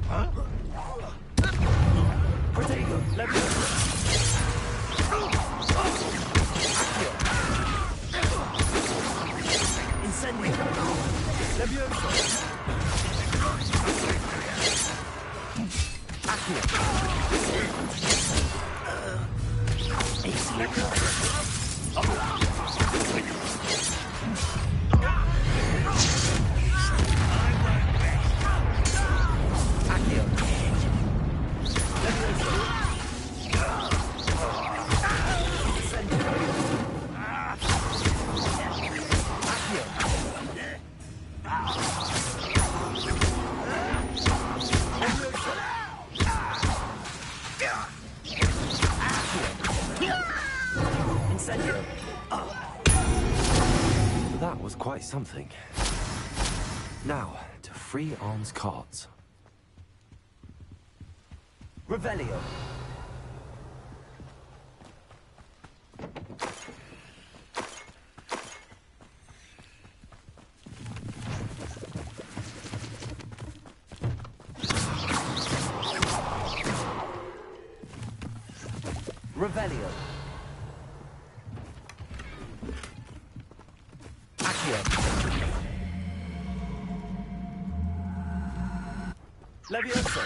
Huh? Protego. Leviosa. Incendio. Leviosa. Accio. was quite something. Now, to free Arn's cards. Revelio. Revelio. Accio. Levioso.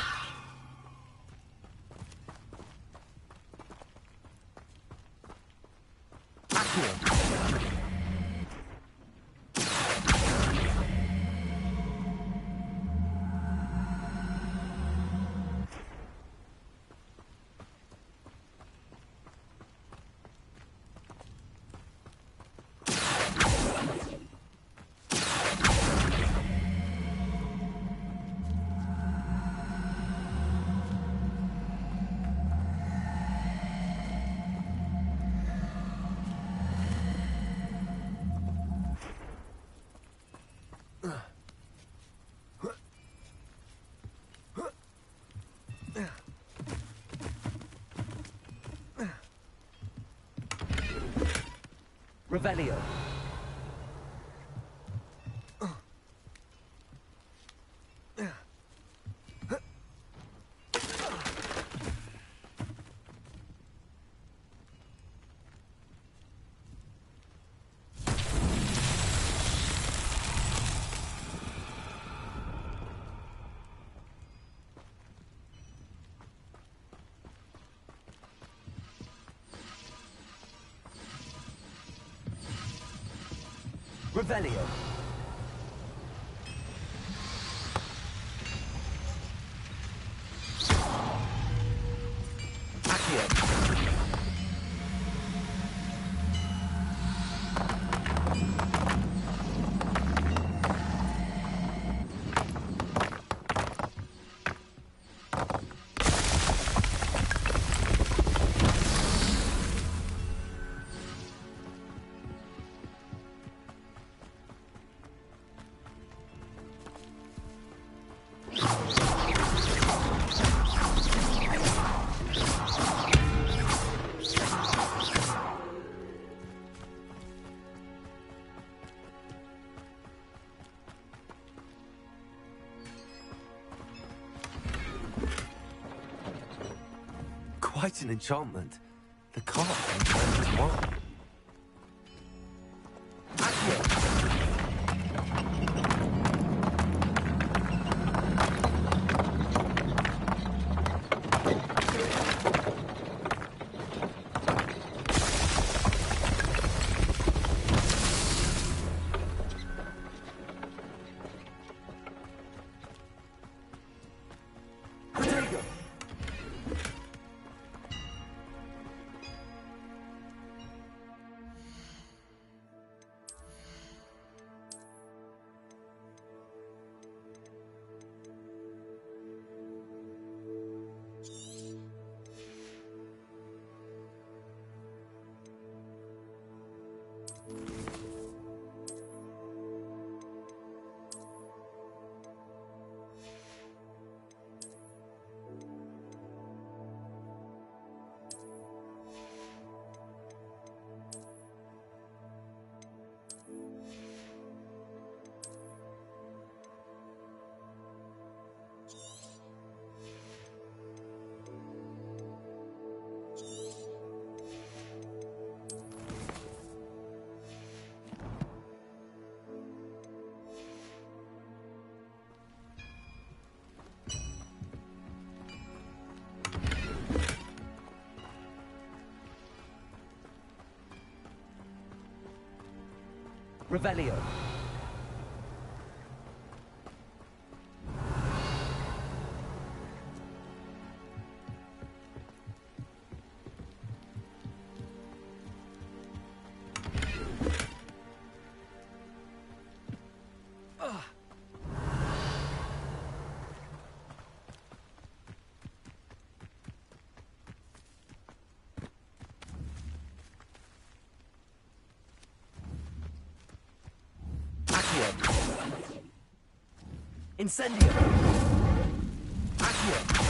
Revelio. Revelio. Accio. Quite an enchantment. The card can turn into wine. Revelio. Incendio! Accio!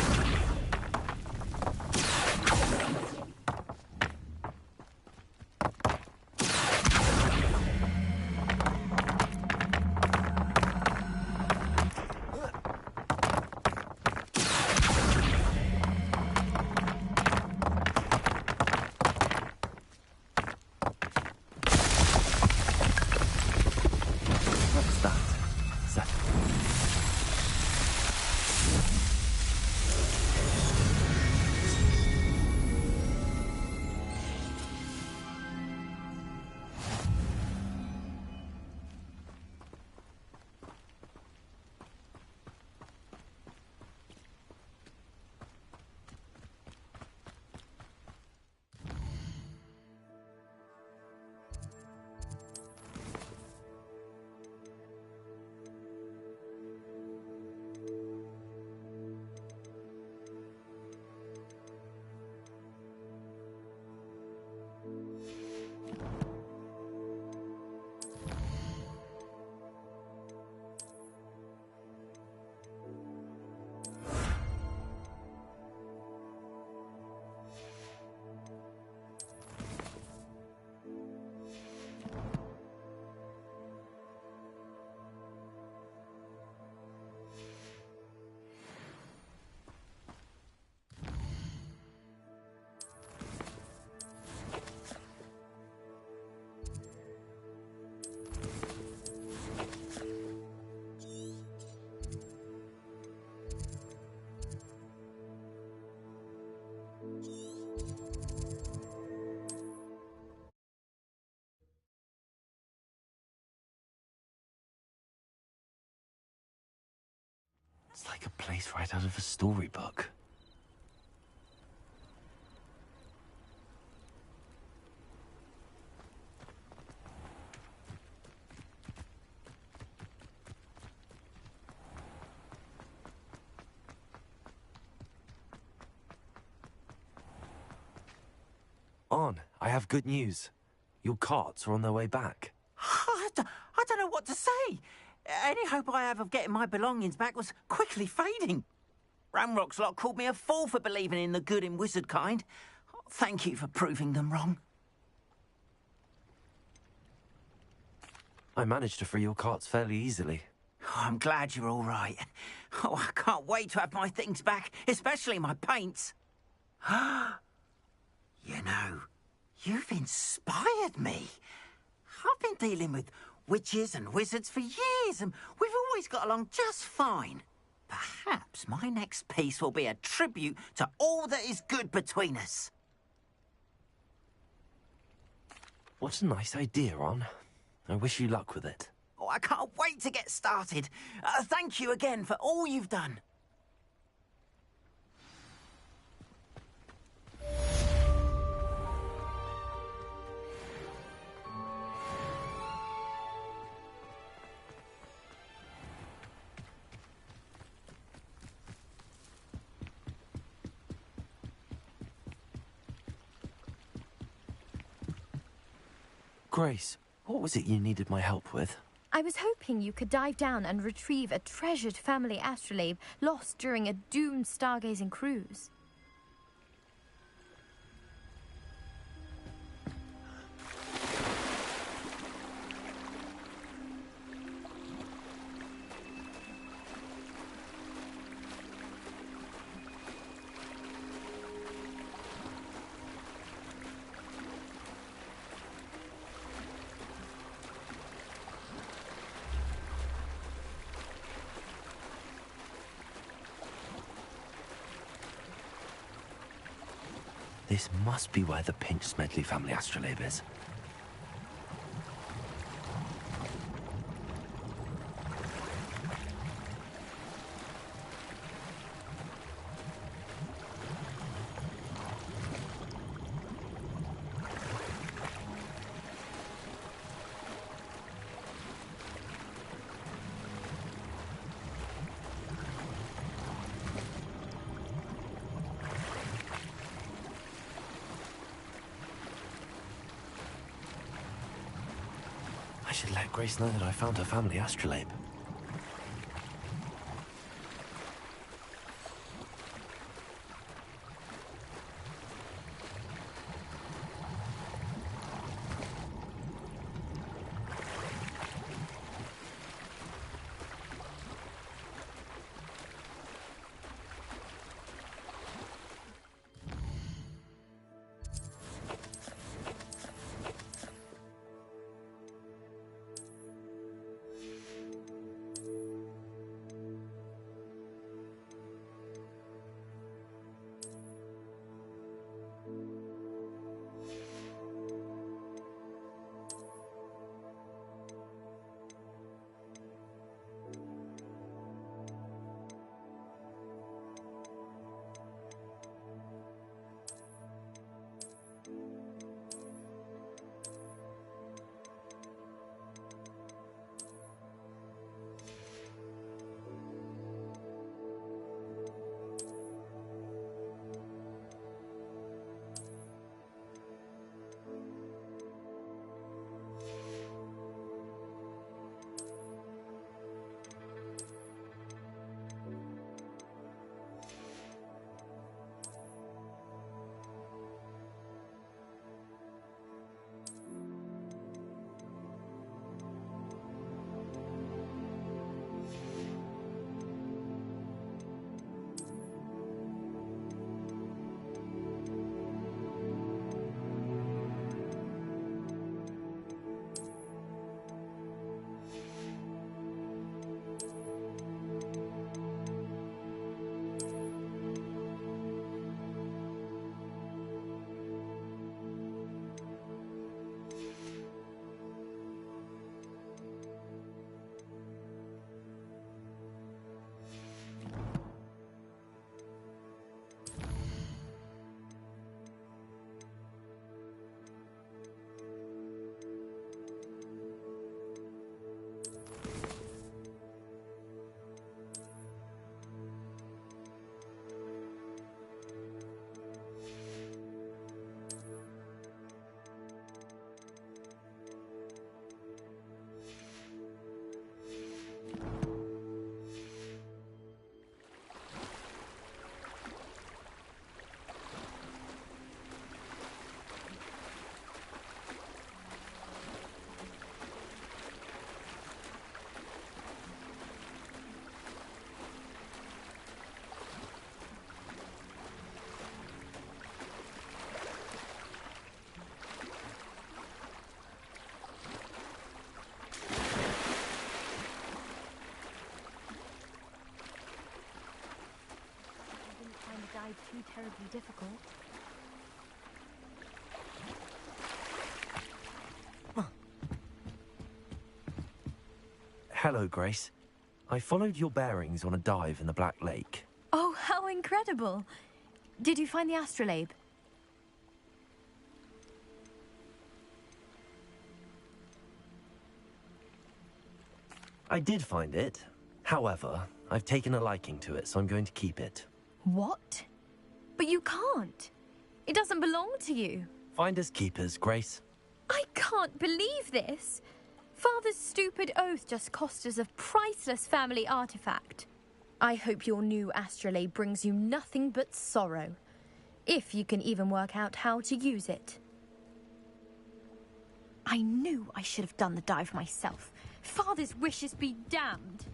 What's that? Settle. It's like a place right out of a storybook. On, I have good news. Your carts are on their way back. I don't know what to say. Any hope I have of getting my belongings back was quickly fading. Ranrock's lot called me a fool for believing in the good in wizard kind. Thank you for proving them wrong. I managed to free your carts fairly easily. Oh, I'm glad you're all right. Oh, I can't wait to have my things back, especially my paints. You know, you've inspired me. I've been dealing with witches and wizards for years, and we've always got along just fine. Perhaps my next piece will be a tribute to all that is good between us. What a nice idea, Ron. I wish you luck with it. Oh, I can't wait to get started. Thank you again for all you've done. Grace, what was it you needed my help with? I was hoping you could dive down and retrieve a treasured family astrolabe lost during a doomed stargazing cruise. This must be where the Pinch Smedley family astrolabe is. should let Grace know that I found her family astrolabe. Too terribly difficult. Hello, Grace. I followed your bearings on a dive in the Black Lake. Oh, how incredible! Did you find the astrolabe? I did find it. However, I've taken a liking to it, so I'm going to keep it. What? But you can't. It doesn't belong to you. Finders keepers, Grace. I can't believe this. Father's stupid oath just cost us a priceless family artifact. I hope your new astrolabe brings you nothing but sorrow. If you can even work out how to use it. I knew I should have done the dive myself. Father's wishes be damned.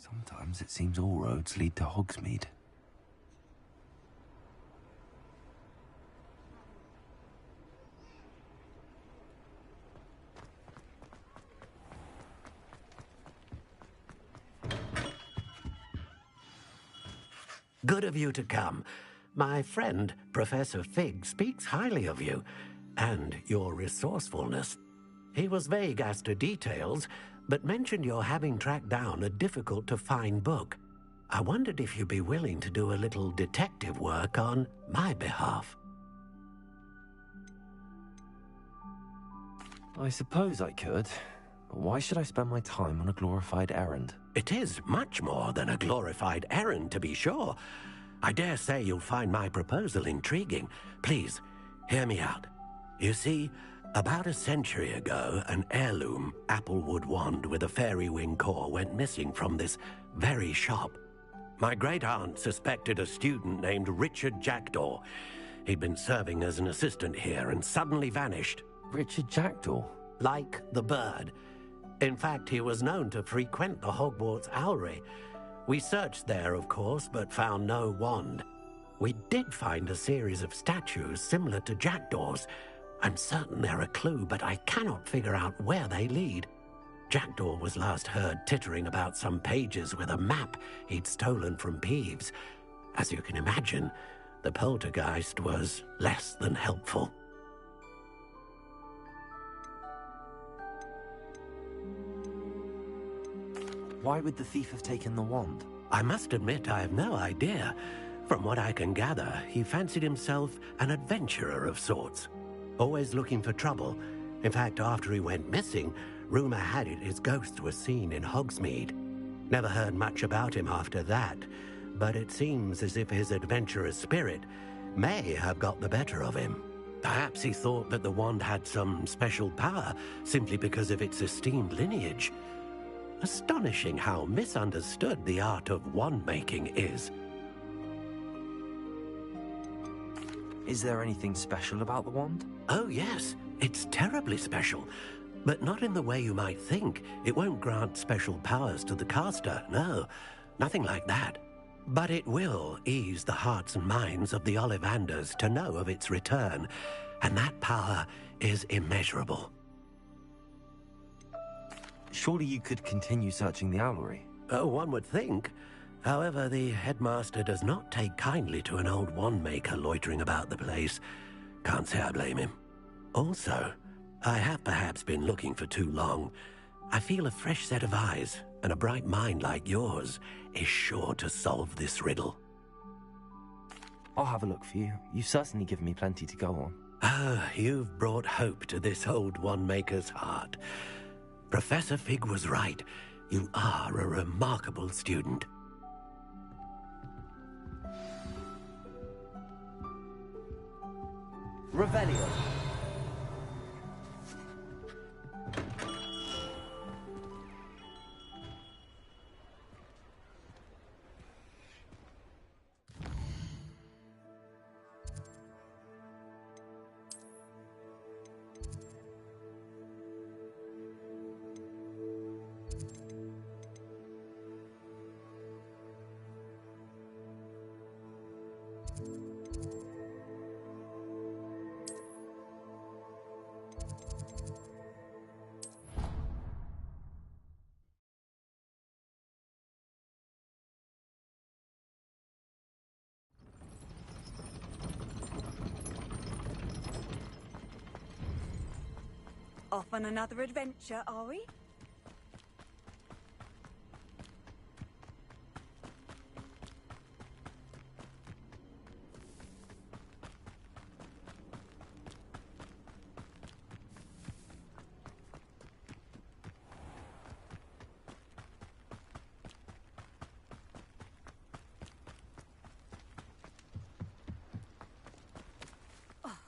Sometimes it seems all roads lead to Hogsmeade. Good of you to come. My friend, Professor Fig, speaks highly of you and your resourcefulness. He was vague as to details, but mentioned your having tracked down a difficult-to-find book. I wondered if you'd be willing to do a little detective work on my behalf. I suppose I could. But why should I spend my time on a glorified errand? It is much more than a glorified errand, to be sure. I dare say you'll find my proposal intriguing. Please, hear me out. You see, about a century ago, an heirloom applewood wand with a fairy wing core went missing from this very shop. My great-aunt suspected a student named Richard Jackdaw. He'd been serving as an assistant here and suddenly vanished. Richard Jackdaw? Like the bird. In fact, he was known to frequent the Hogwarts Owlery. We searched there, of course, but found no wand. We did find a series of statues similar to Jackdaw's. I'm certain they're a clue, but I cannot figure out where they lead. Jackdaw was last heard tittering about some pages with a map he'd stolen from Peeves. As you can imagine, the poltergeist was less than helpful. Why would the thief have taken the wand? I must admit I have no idea. From what I can gather, he fancied himself an adventurer of sorts. Always looking for trouble. In fact, after he went missing, rumor had it his ghost was seen in Hogsmeade. Never heard much about him after that, but it seems as if his adventurous spirit may have got the better of him. Perhaps he thought that the wand had some special power simply because of its esteemed lineage. Astonishing how misunderstood the art of wand-making is. Is there anything special about the wand? Oh, yes. It's terribly special. But not in the way you might think. It won't grant special powers to the caster, no. Nothing like that. But it will ease the hearts and minds of the Ollivanders to know of its return. And that power is immeasurable. Surely you could continue searching the owlery. Oh, one would think. However, the headmaster does not take kindly to an old wand-maker loitering about the place. Can't say I blame him. Also, I have perhaps been looking for too long. I feel a fresh set of eyes, and a bright mind like yours is sure to solve this riddle. I'll have a look for you. You've certainly given me plenty to go on. Ah, you've brought hope to this old wand-maker's heart. Professor Fig was right. You are a remarkable student. Revelio. Off on another adventure, are we?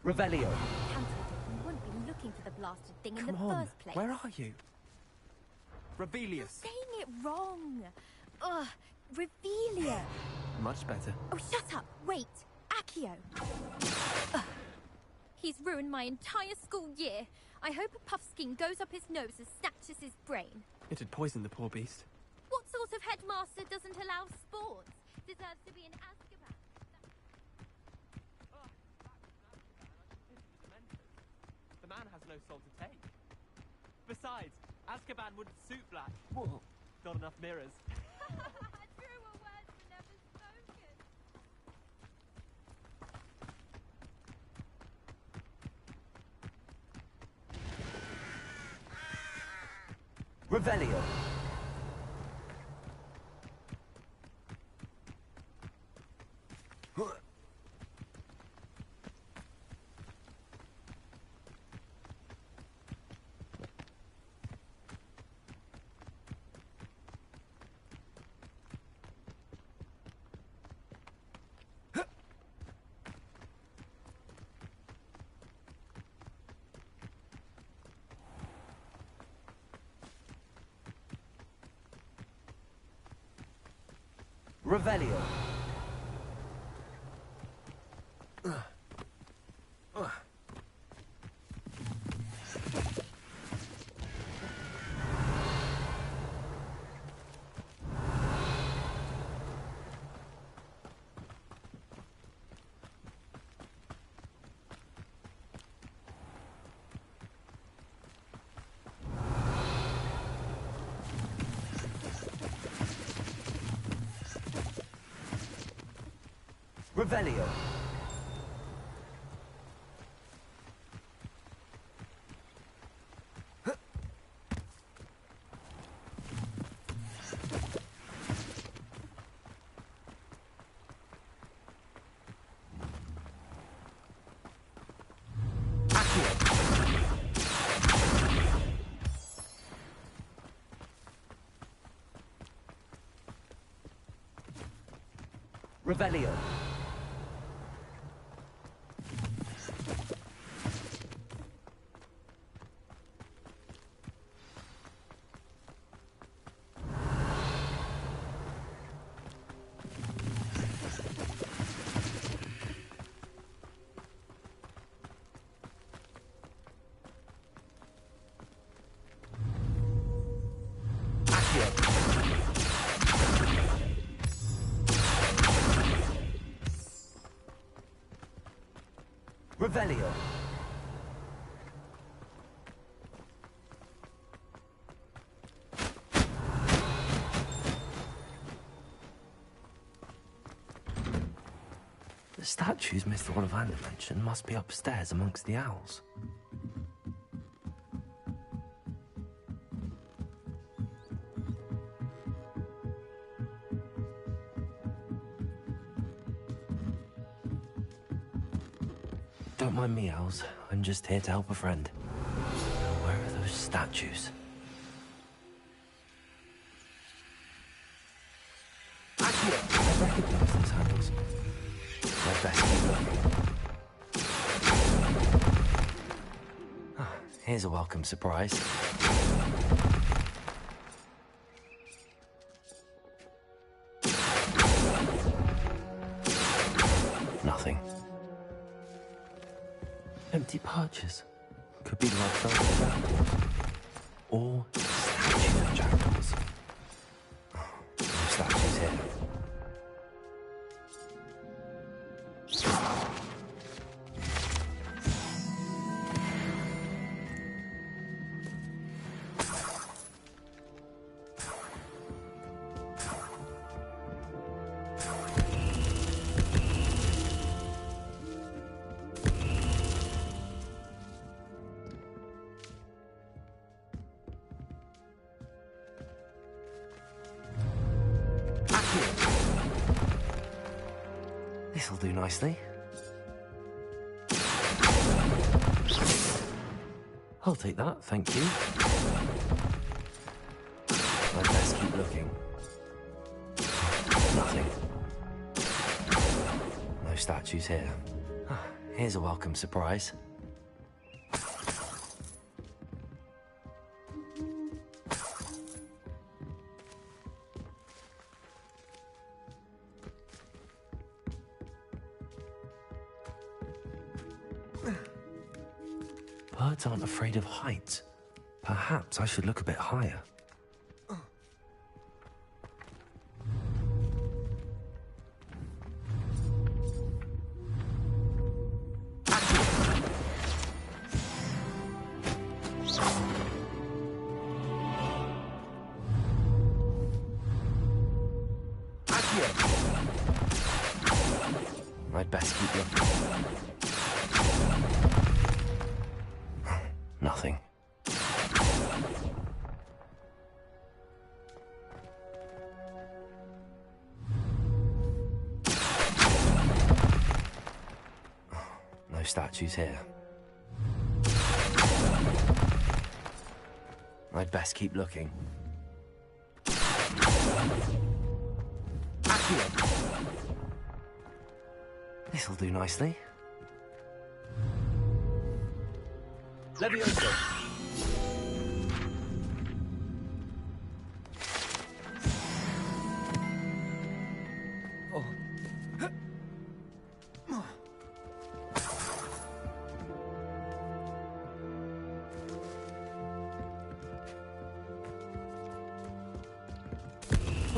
Revelio. We wouldn't be looking for the blasted thing in the Come on, first place. where are you? Revelius. Saying it wrong. Ugh, Revelia. Much better. Oh, shut up. Wait. Accio. Ugh. He's ruined my entire school year. I hope a puffskein goes up his nose and snatches his brain. It had poisoned the poor beast. What sort of headmaster doesn't allow sports? Deserves to be in Azkaban. The man has no soul to take. Besides, Azkaban wouldn't suit Black. Not enough mirrors. Truer words were never spoken. Revelio. Revelio. Revelio. Revelio. Revelio. The statues Mr. Ollivander mentioned must be upstairs amongst the owls. Don't mind me, owls. I'm just here to help a friend. Now, where are those statues? I recognize those handles. I'd best keep looking. Ah, here's a welcome surprise. Nothing. Empty perches. Could be like velvet jackdaws. Or statues of jackdaws. No statues here. This'll do nicely. I'll take that, thank you. I'd best keep looking. Nothing. No statues here. Ah, here's a welcome surprise. Birds aren't afraid of heights. Perhaps I should look a bit higher. I'd best keep looking. Nothing. no statues here. I'd best keep looking. Accio! This'll do nicely. Levioso!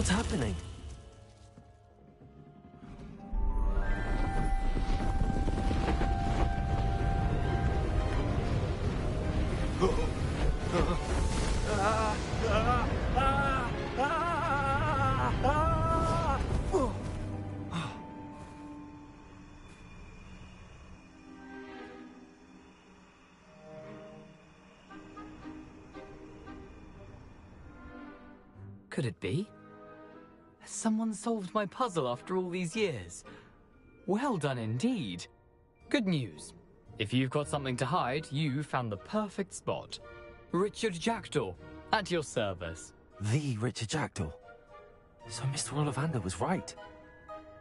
What's happening? Could it be? Has someone solved my puzzle after all these years? Well done indeed. Good news. If you've got something to hide, you found the perfect spot. Richard Jackdaw, at your service. The Richard Jackdaw. So Mr. Ollivander was right.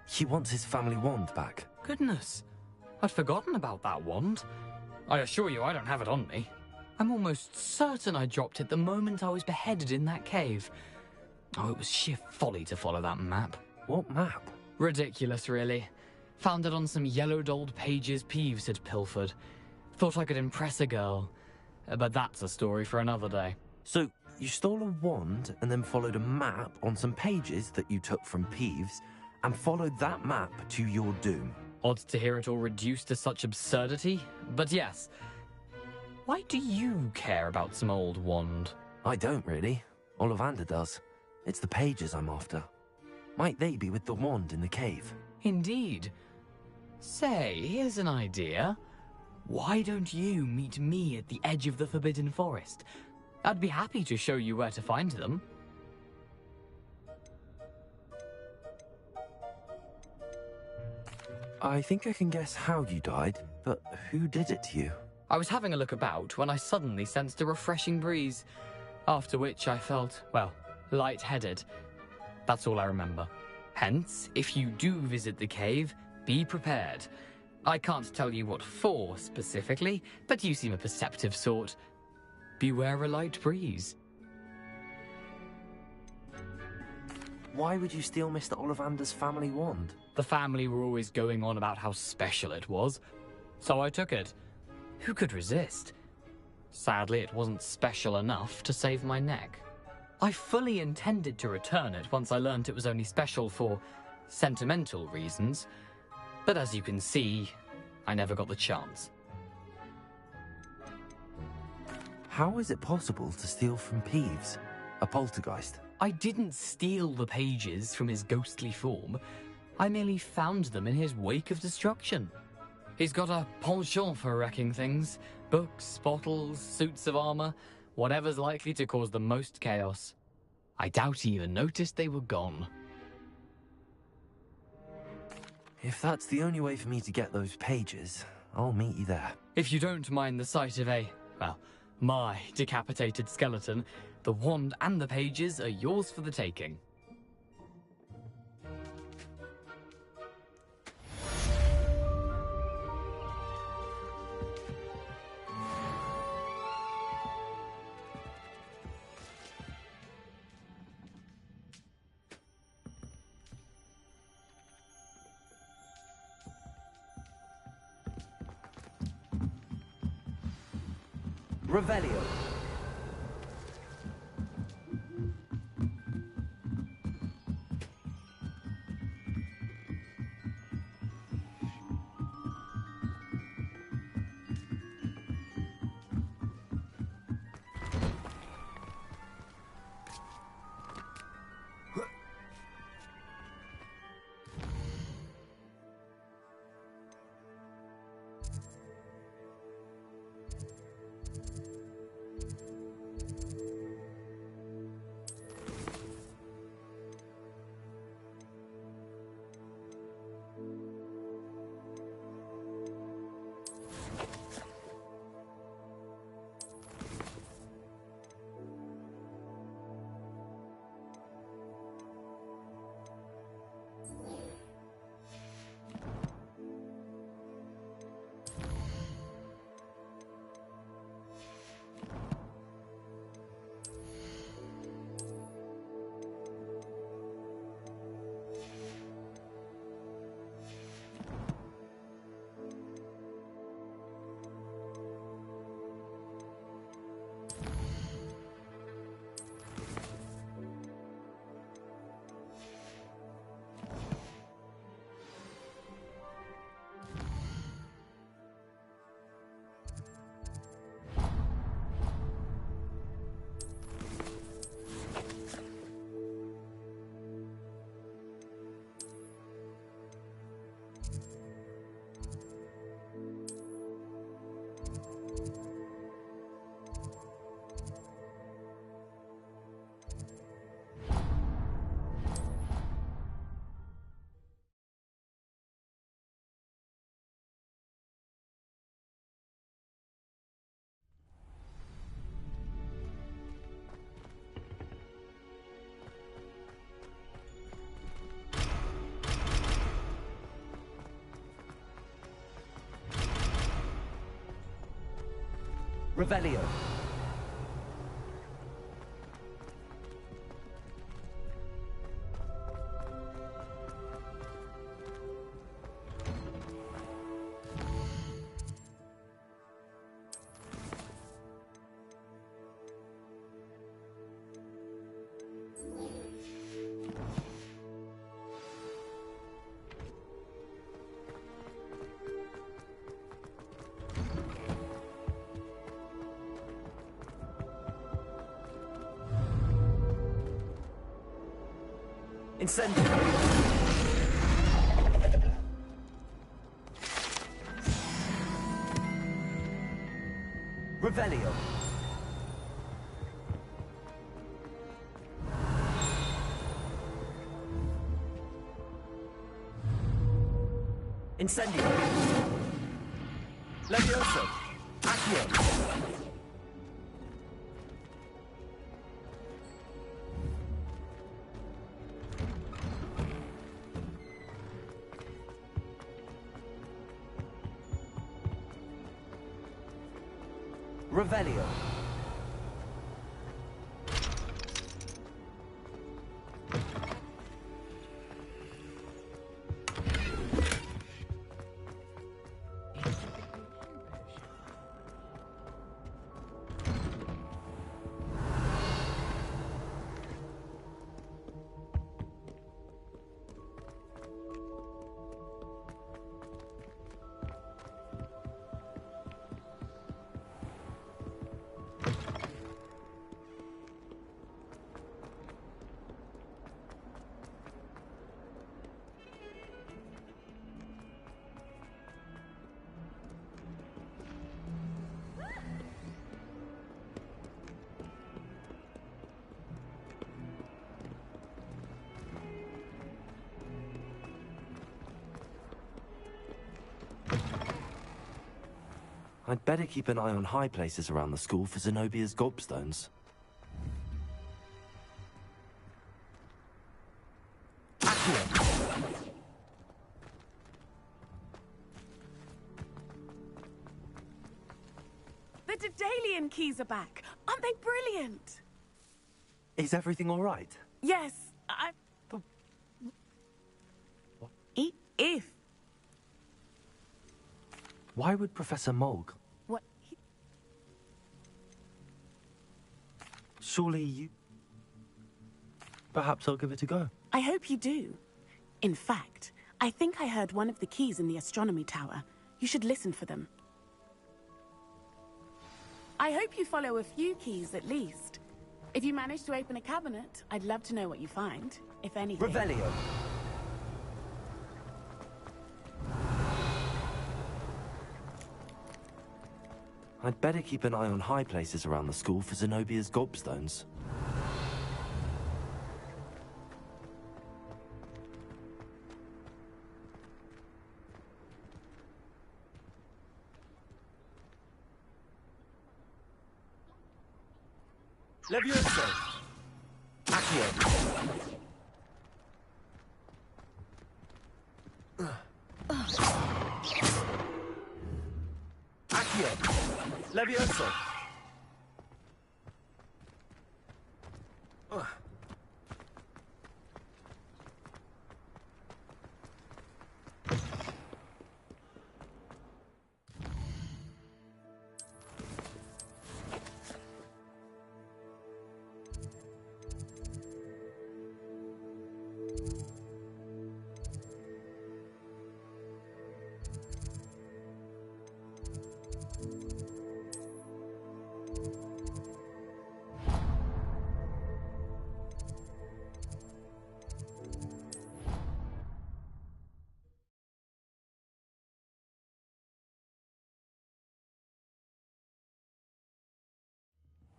He wants his family wand back. Goodness, I'd forgotten about that wand. I assure you I don't have it on me. I'm almost certain I dropped it the moment I was beheaded in that cave. Oh, it was sheer folly to follow that map. What map? Ridiculous, really. Found it on some yellowed old pages Peeves had pilfered. Thought I could impress a girl. But that's a story for another day. So, you stole a wand and then followed a map on some pages that you took from Peeves and followed that map to your doom. Odd to hear it all reduced to such absurdity, but yes. Why do you care about some old wand? I don't, really. Ollivander does. It's the pages I'm after. Might they be with the wand in the cave? Indeed. Say, here's an idea. Why don't you meet me at the edge of the Forbidden Forest? I'd be happy to show you where to find them. I think I can guess how you died, but who did it to you? I was having a look about when I suddenly sensed a refreshing breeze, after which I felt, well, lightheaded. That's all I remember. Hence, if you do visit the cave, be prepared. I can't tell you what for specifically, but you seem a perceptive sort. Beware a light breeze. Why would you steal Mr. Ollivander's family wand? The family were always going on about how special it was, so I took it. Who could resist? Sadly, it wasn't special enough to save my neck. I fully intended to return it once I learned it was only special for sentimental reasons, but as you can see, I never got the chance. How is it possible to steal from Peeves, a poltergeist? I didn't steal the pages from his ghostly form. I merely found them in his wake of destruction. He's got a penchant for wrecking things. Books, bottles, suits of armor, whatever's likely to cause the most chaos. I doubt he even noticed they were gone. If that's the only way for me to get those pages, I'll meet you there. If you don't mind the sight of my decapitated skeleton, the wand and the pages are yours for the taking. Revelio. Revelio. Incendio. Revelio. Incendio. Levioso. Accio. Revelio. I'd better keep an eye on high places around the school for Zenobia's gobstones. The Daedalian keys are back. Aren't they brilliant? Is everything all right? Yes, If. Why would Professor Mulg? What? Surely you... Perhaps I'll give it a go. I hope you do. In fact, I think I heard one of the keys in the astronomy tower. You should listen for them. I hope you follow a few keys at least. If you manage to open a cabinet, I'd love to know what you find, if anything. Revelio. I'd better keep an eye on high places around the school for Zenobia's gobstones. Levioso! Accio! Accio! Levioso!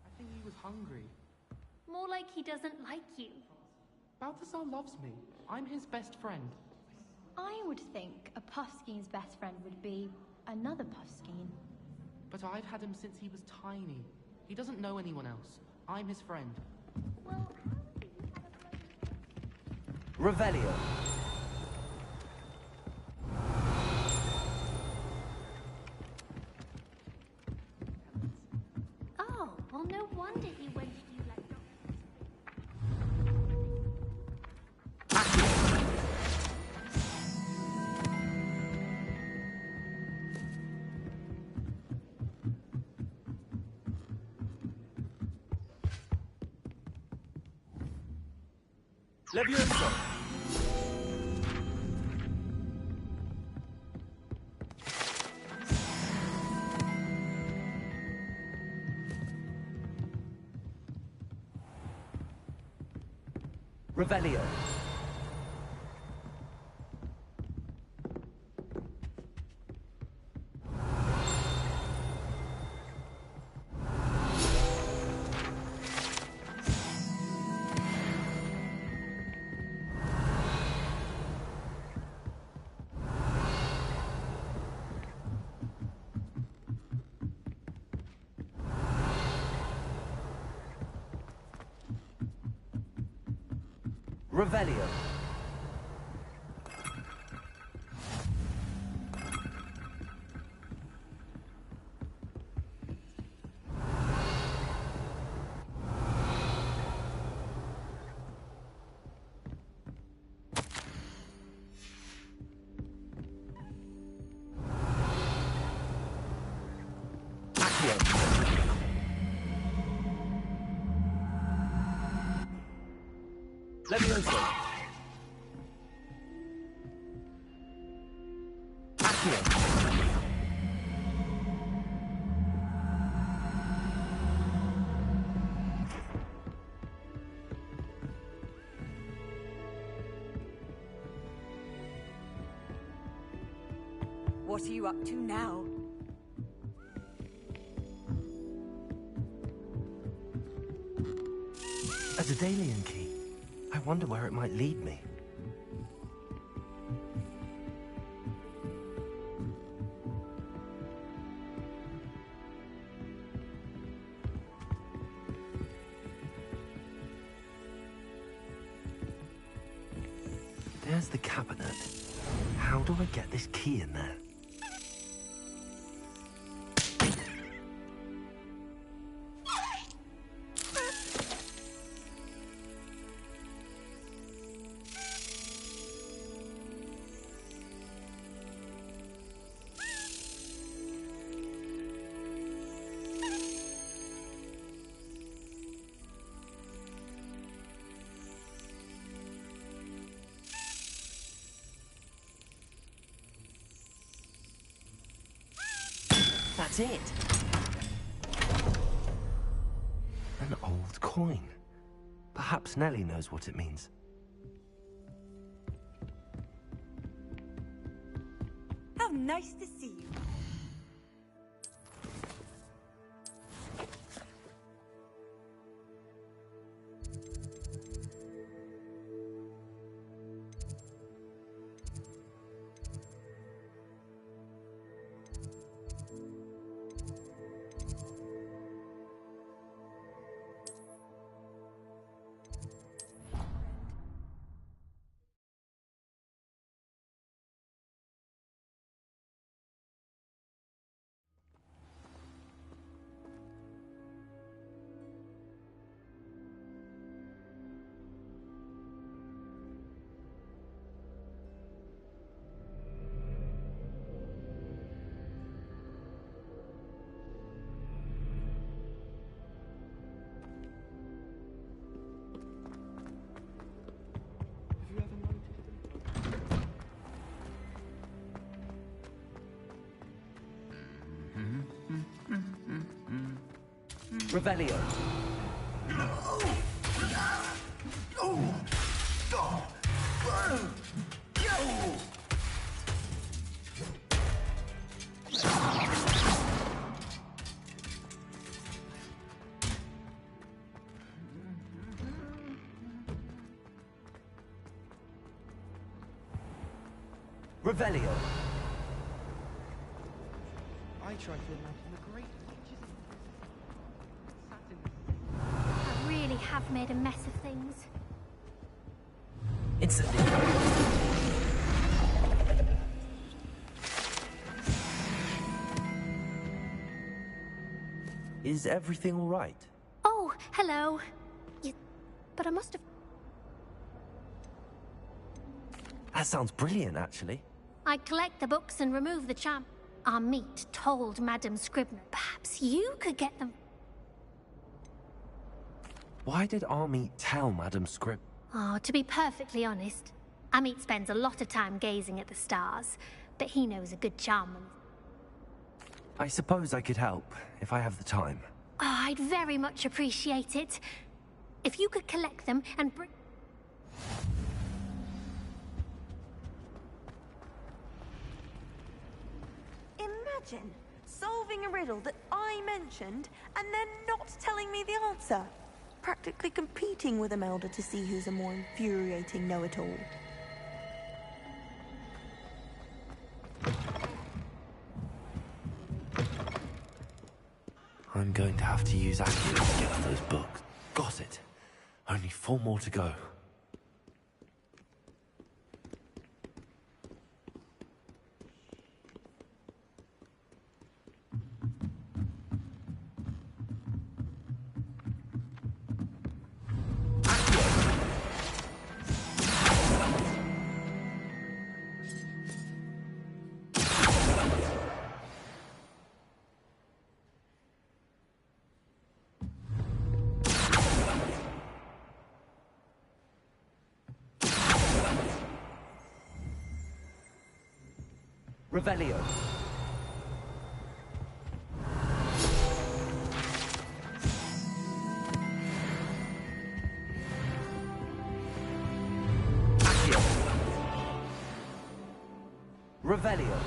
I think he was hungry. More like he doesn't like you. Balthazar loves me. I'm his best friend. I would think a Puffskeen's best friend would be another Puffskeen. But I've had him since he was tiny. He doesn't know anyone else. I'm his friend. Revelio. Oh, well, no wonder he went to you like that. Levioso! Revelio. Revelio. Levioso! Accio! What are you up to now? A Daedalian key. I wonder where it might lead me. There's the cabinet. How do I get this key in there? That's it. An old coin. Perhaps Nellie knows what it means. How nice to see you. Revelio. Revelio. I try to imagine the great pictures I really have made a mess of things. Instantly. Is everything all right? Oh, hello. But I must have... That sounds brilliant, actually. I collect the books and remove the charm. Amit told Madame Scribner perhaps you could get them. Why did Army tell Madame Scrib? Oh, to be perfectly honest, Amit spends a lot of time gazing at the stars, but he knows a good charm. I suppose I could help, if I have the time. Oh, I'd very much appreciate it. If you could collect them and bring... Imagine solving a riddle that I mentioned and then not telling me the answer. Practically competing with Imelda to see who's a more infuriating know-it-all. I'm going to have to use Accio to get us those books. Got it. Only 4 more to go. Revelio. Accio. Revelio.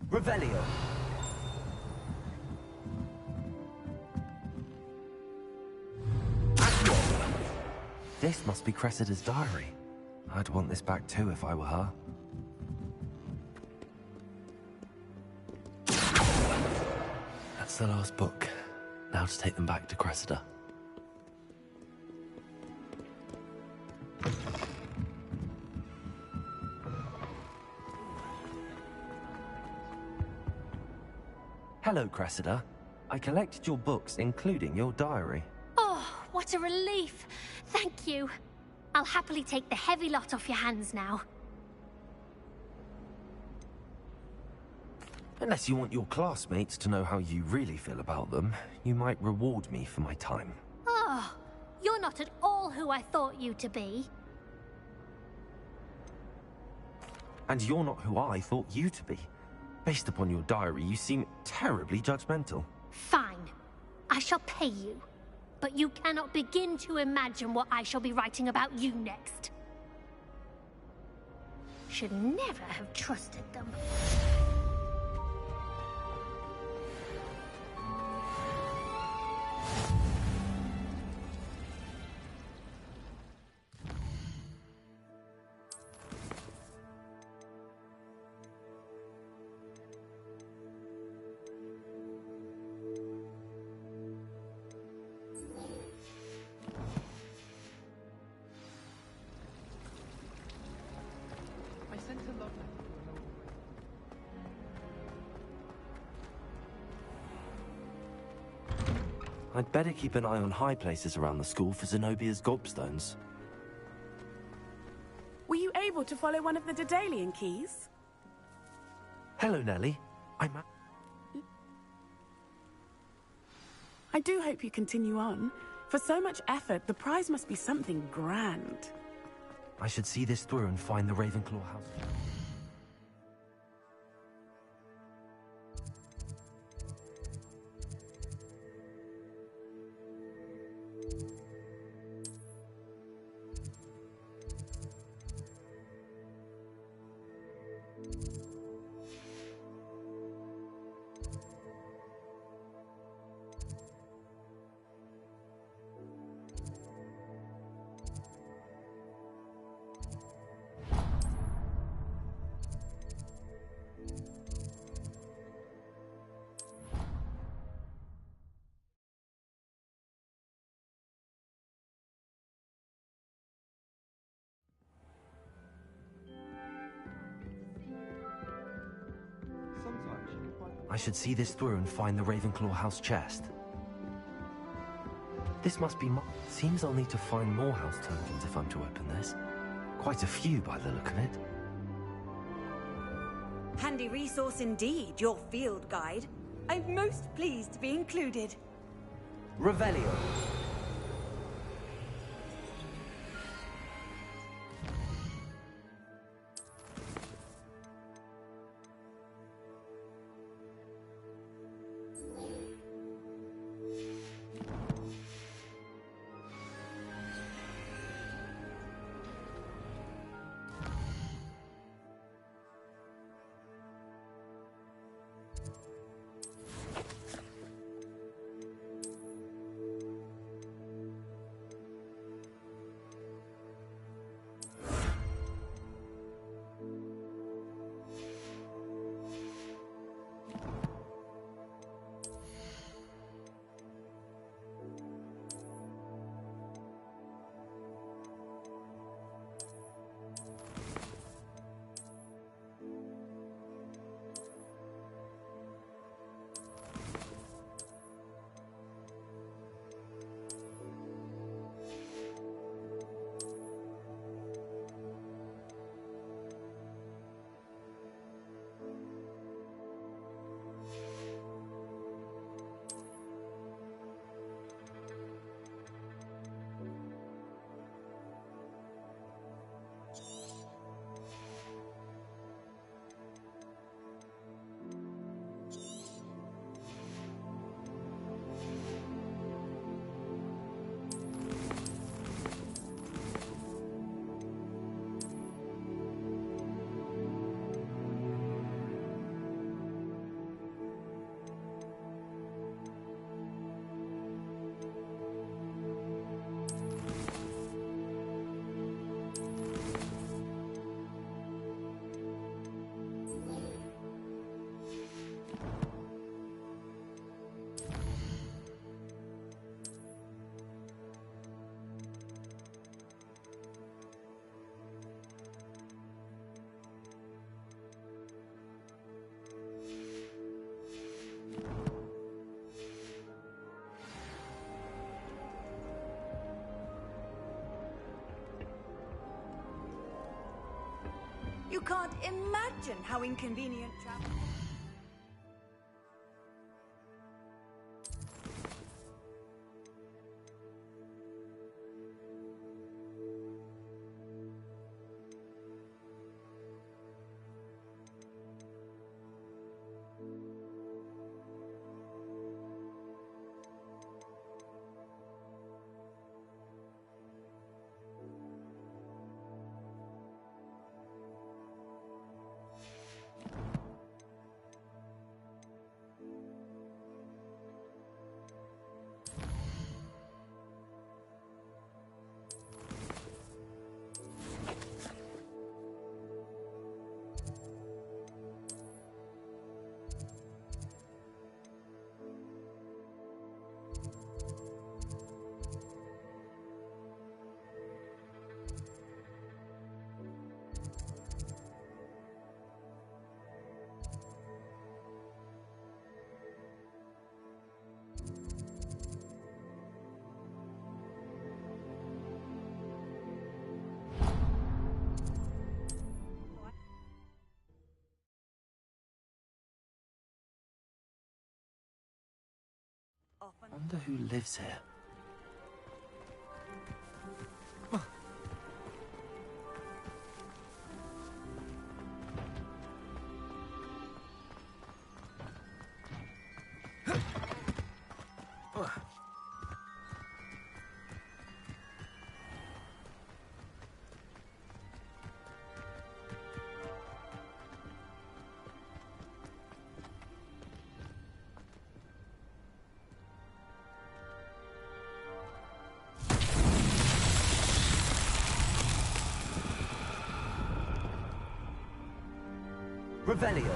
Revelio. This must be Cressida's diary. I'd want this back too if I were her. That's the last book. Now to take them back to Cressida. Hello, Cressida. I collected your books, including your diary. Oh, what a relief. Thank you. I'll happily take the heavy lot off your hands now. Unless you want your classmates to know how you really feel about them, you might reward me for my time. Oh, you're not at all who I thought you to be. And you're not who I thought you to be. Based upon your diary, you seem terribly judgmental. Fine. I shall pay you. But you cannot begin to imagine what I shall be writing about you next. Should never have trusted them. I sent a love letter to an old I'd better keep an eye on high places around the school for Zenobia's gobstones. Were you able to follow one of the Daedalian keys? Hello, Nellie. I do hope you continue on. For so much effort, the prize must be something grand. I should see this through and find the Ravenclaw house. I should see this through and find the Ravenclaw house chest. This must be seems I'll need to find more house tokens if I'm to open this. Quite a few by the look of it. Handy resource indeed, your field guide. I'm most pleased to be included. Revelio. You can't imagine how inconvenient travel. I wonder who lives here. Revelio.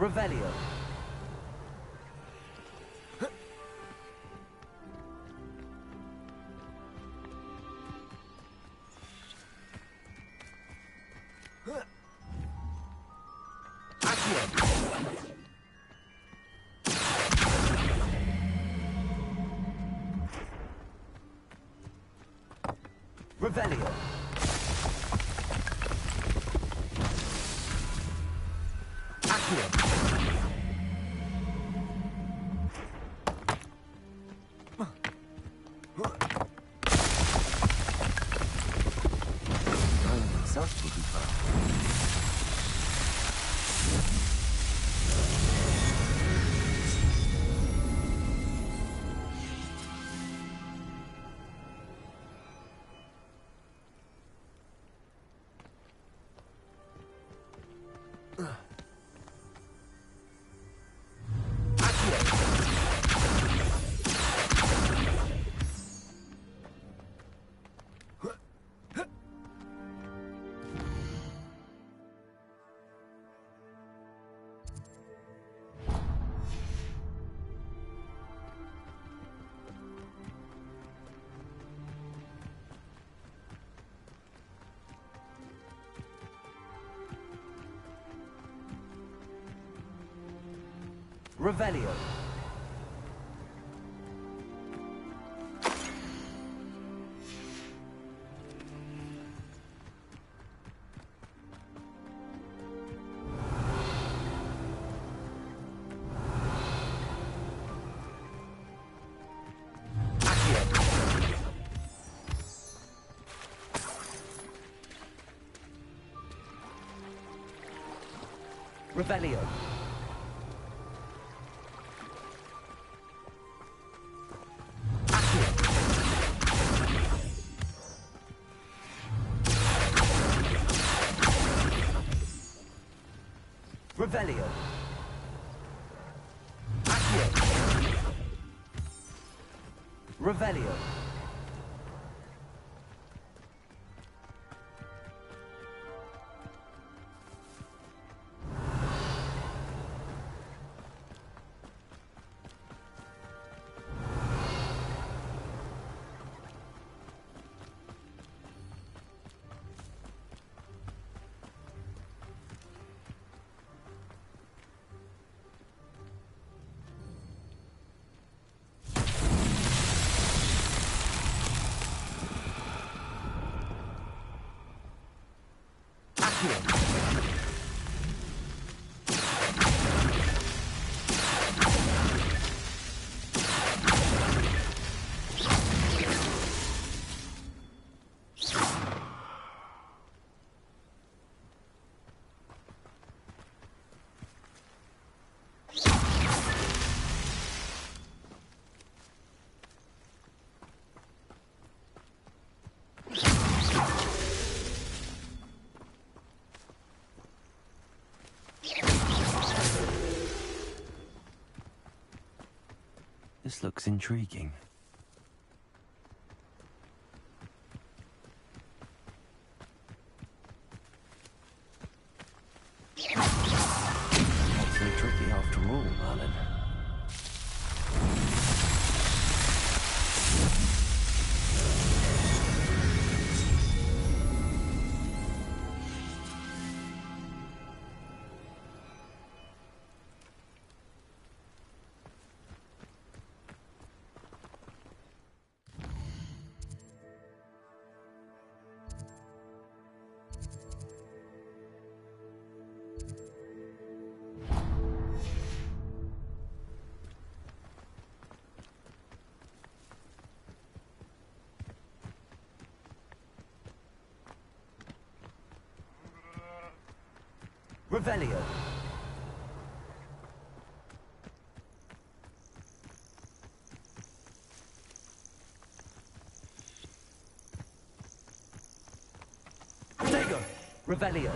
Revelio. Revelio. Revelio. Revelio. Revelio. Revelio. This looks intriguing. after all, Merlin. Revelio. Dago. Revelio.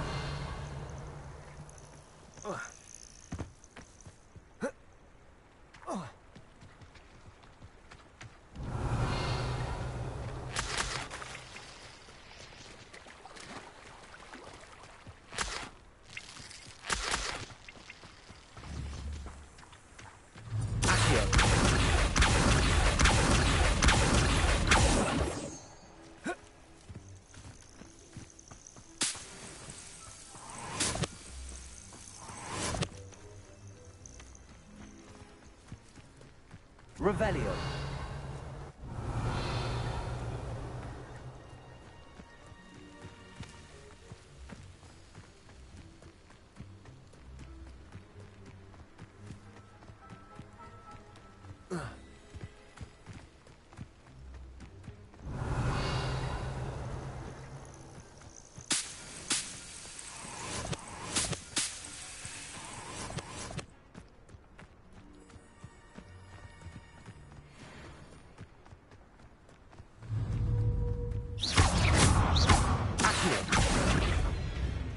Revelio.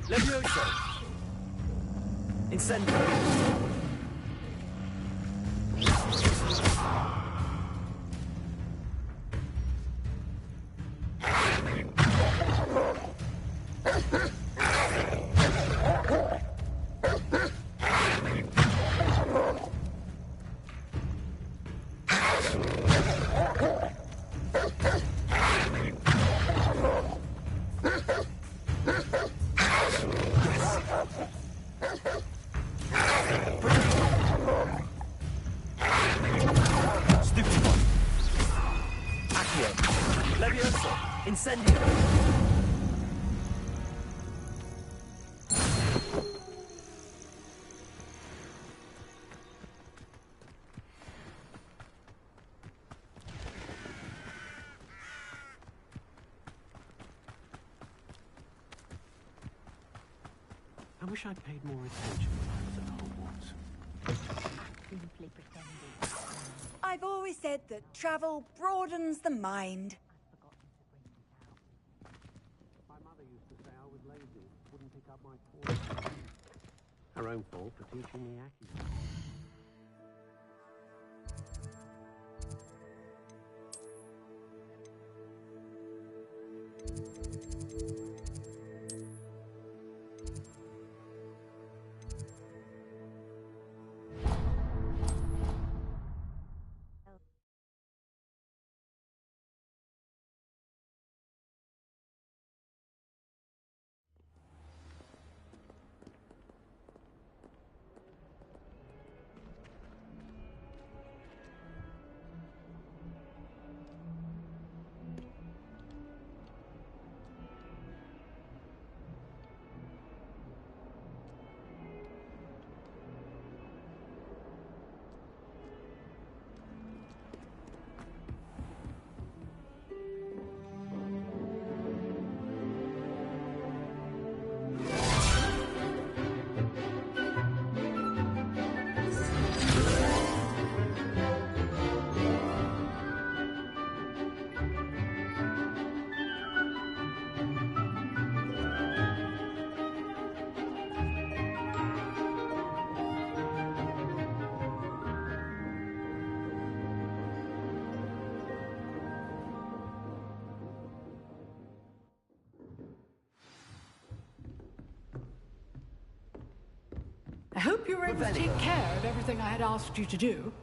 Levioso. Incendio. Incendio! I wish I'd paid more attention when I was at Hogwarts. Simply pretending. I've always said that travel broadens the mind. My mother used to say I was lazy, wouldn't pick up my chores. Her own fault for teaching me Aki. you were able to take care of everything I had asked you to do.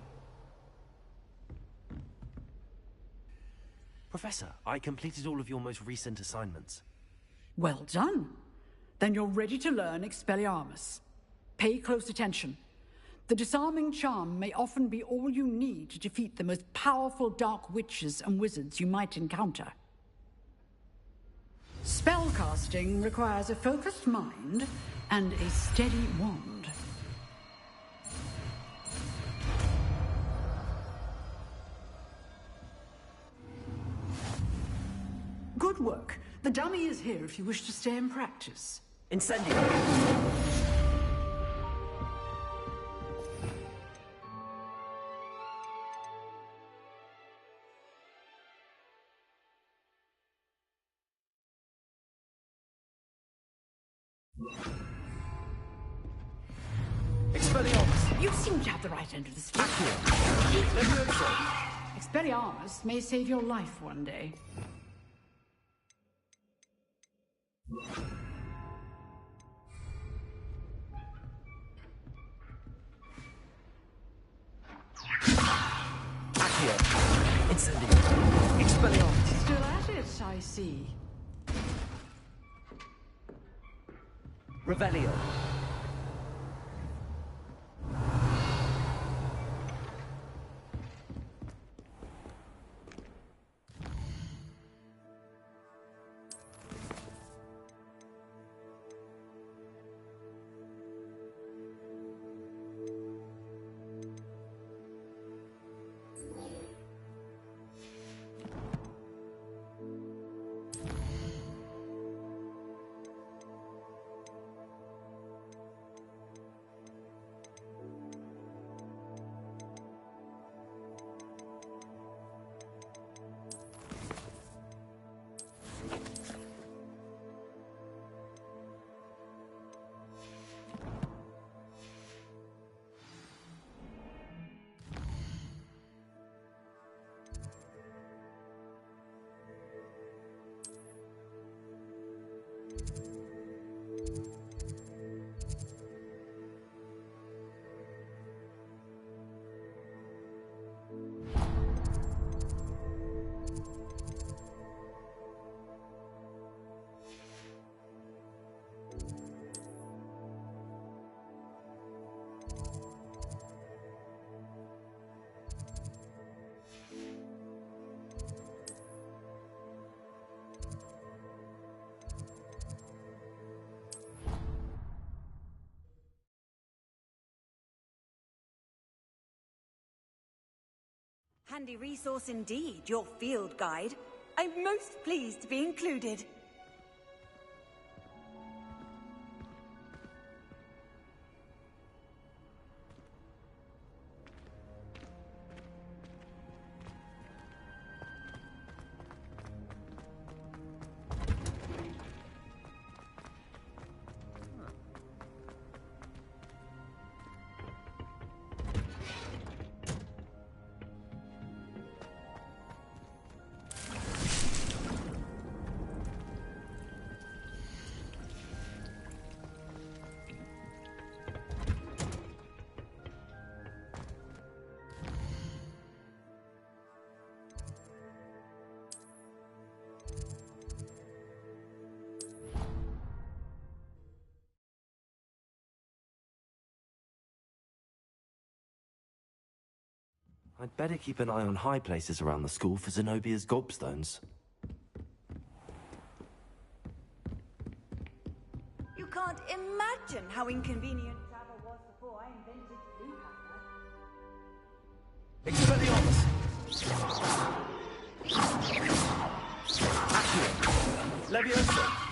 Professor, I completed all of your most recent assignments. Well done. Then you're ready to learn Expelliarmus. Pay close attention. The disarming charm may often be all you need to defeat the most powerful dark witches and wizards you might encounter. Spellcasting requires a focused mind and a steady wand. Good work. The dummy is here if you wish to stay and practice. Incendio! Expelliarmus! You seem to have the right end of the stick. Expelliarmus may save your life one day. Accio! Incendio! Expelliarmus! Still at it, I see. Revelio! Handy resource indeed, your field guide. I'm most pleased to be included. I'd better keep an eye on high places around the school for Zenobia's gobstones. You can't imagine how inconvenient travel was before I invented blue hammer. Expelliarmus! Accio! Levioso!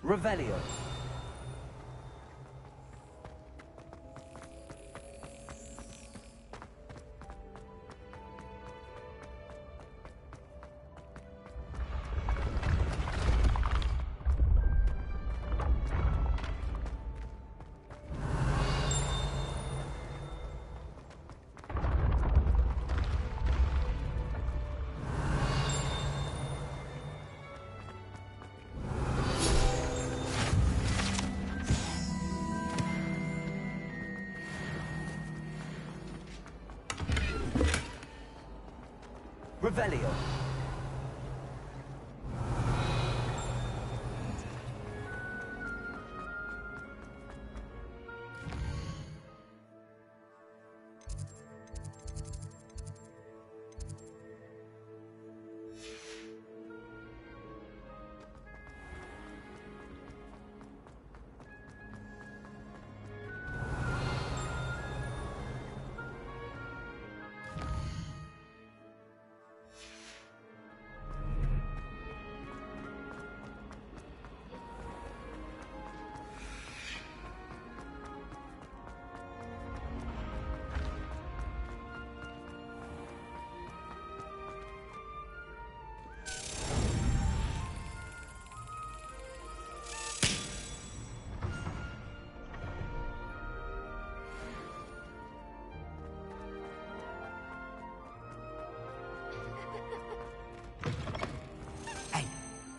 Revelio. Revelio.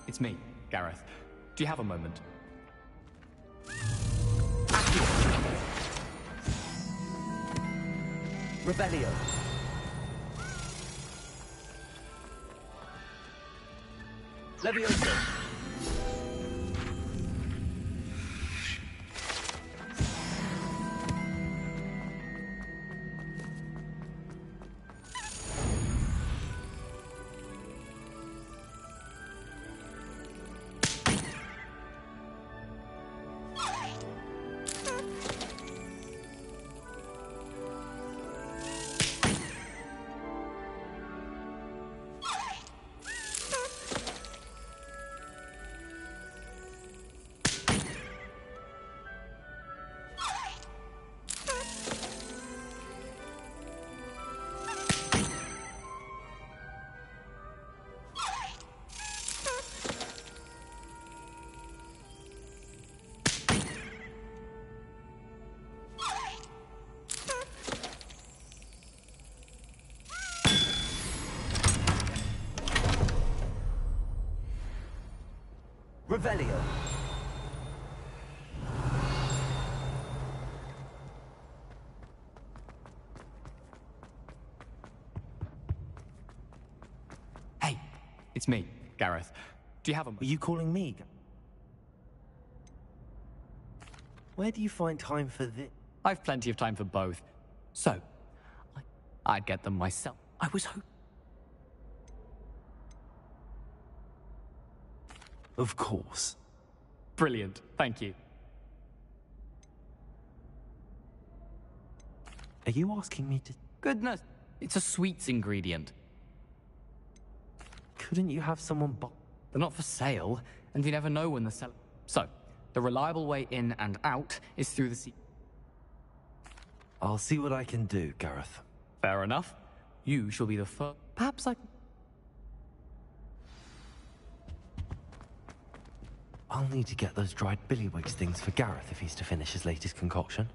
It's me, Gareth. Do you have a moment? Revelio. Levioso. Revelio. Hey, it's me, Gareth. Do you have a... Are you calling me? Where do you find time for this? I've plenty of time for both. So, I'd get them myself. I was hoping... Of course. Brilliant, thank you. Are you asking me to... Goodness, it's a sweets ingredient. Couldn't you have someone buy... They're not for sale, and you never know when the sell... So, the reliable way in and out is through the sea. I'll see what I can do, Gareth. Fair enough. You shall be the first... Perhaps I... I'll need to get those dried billywigs things for Gareth if he's to finish his latest concoction.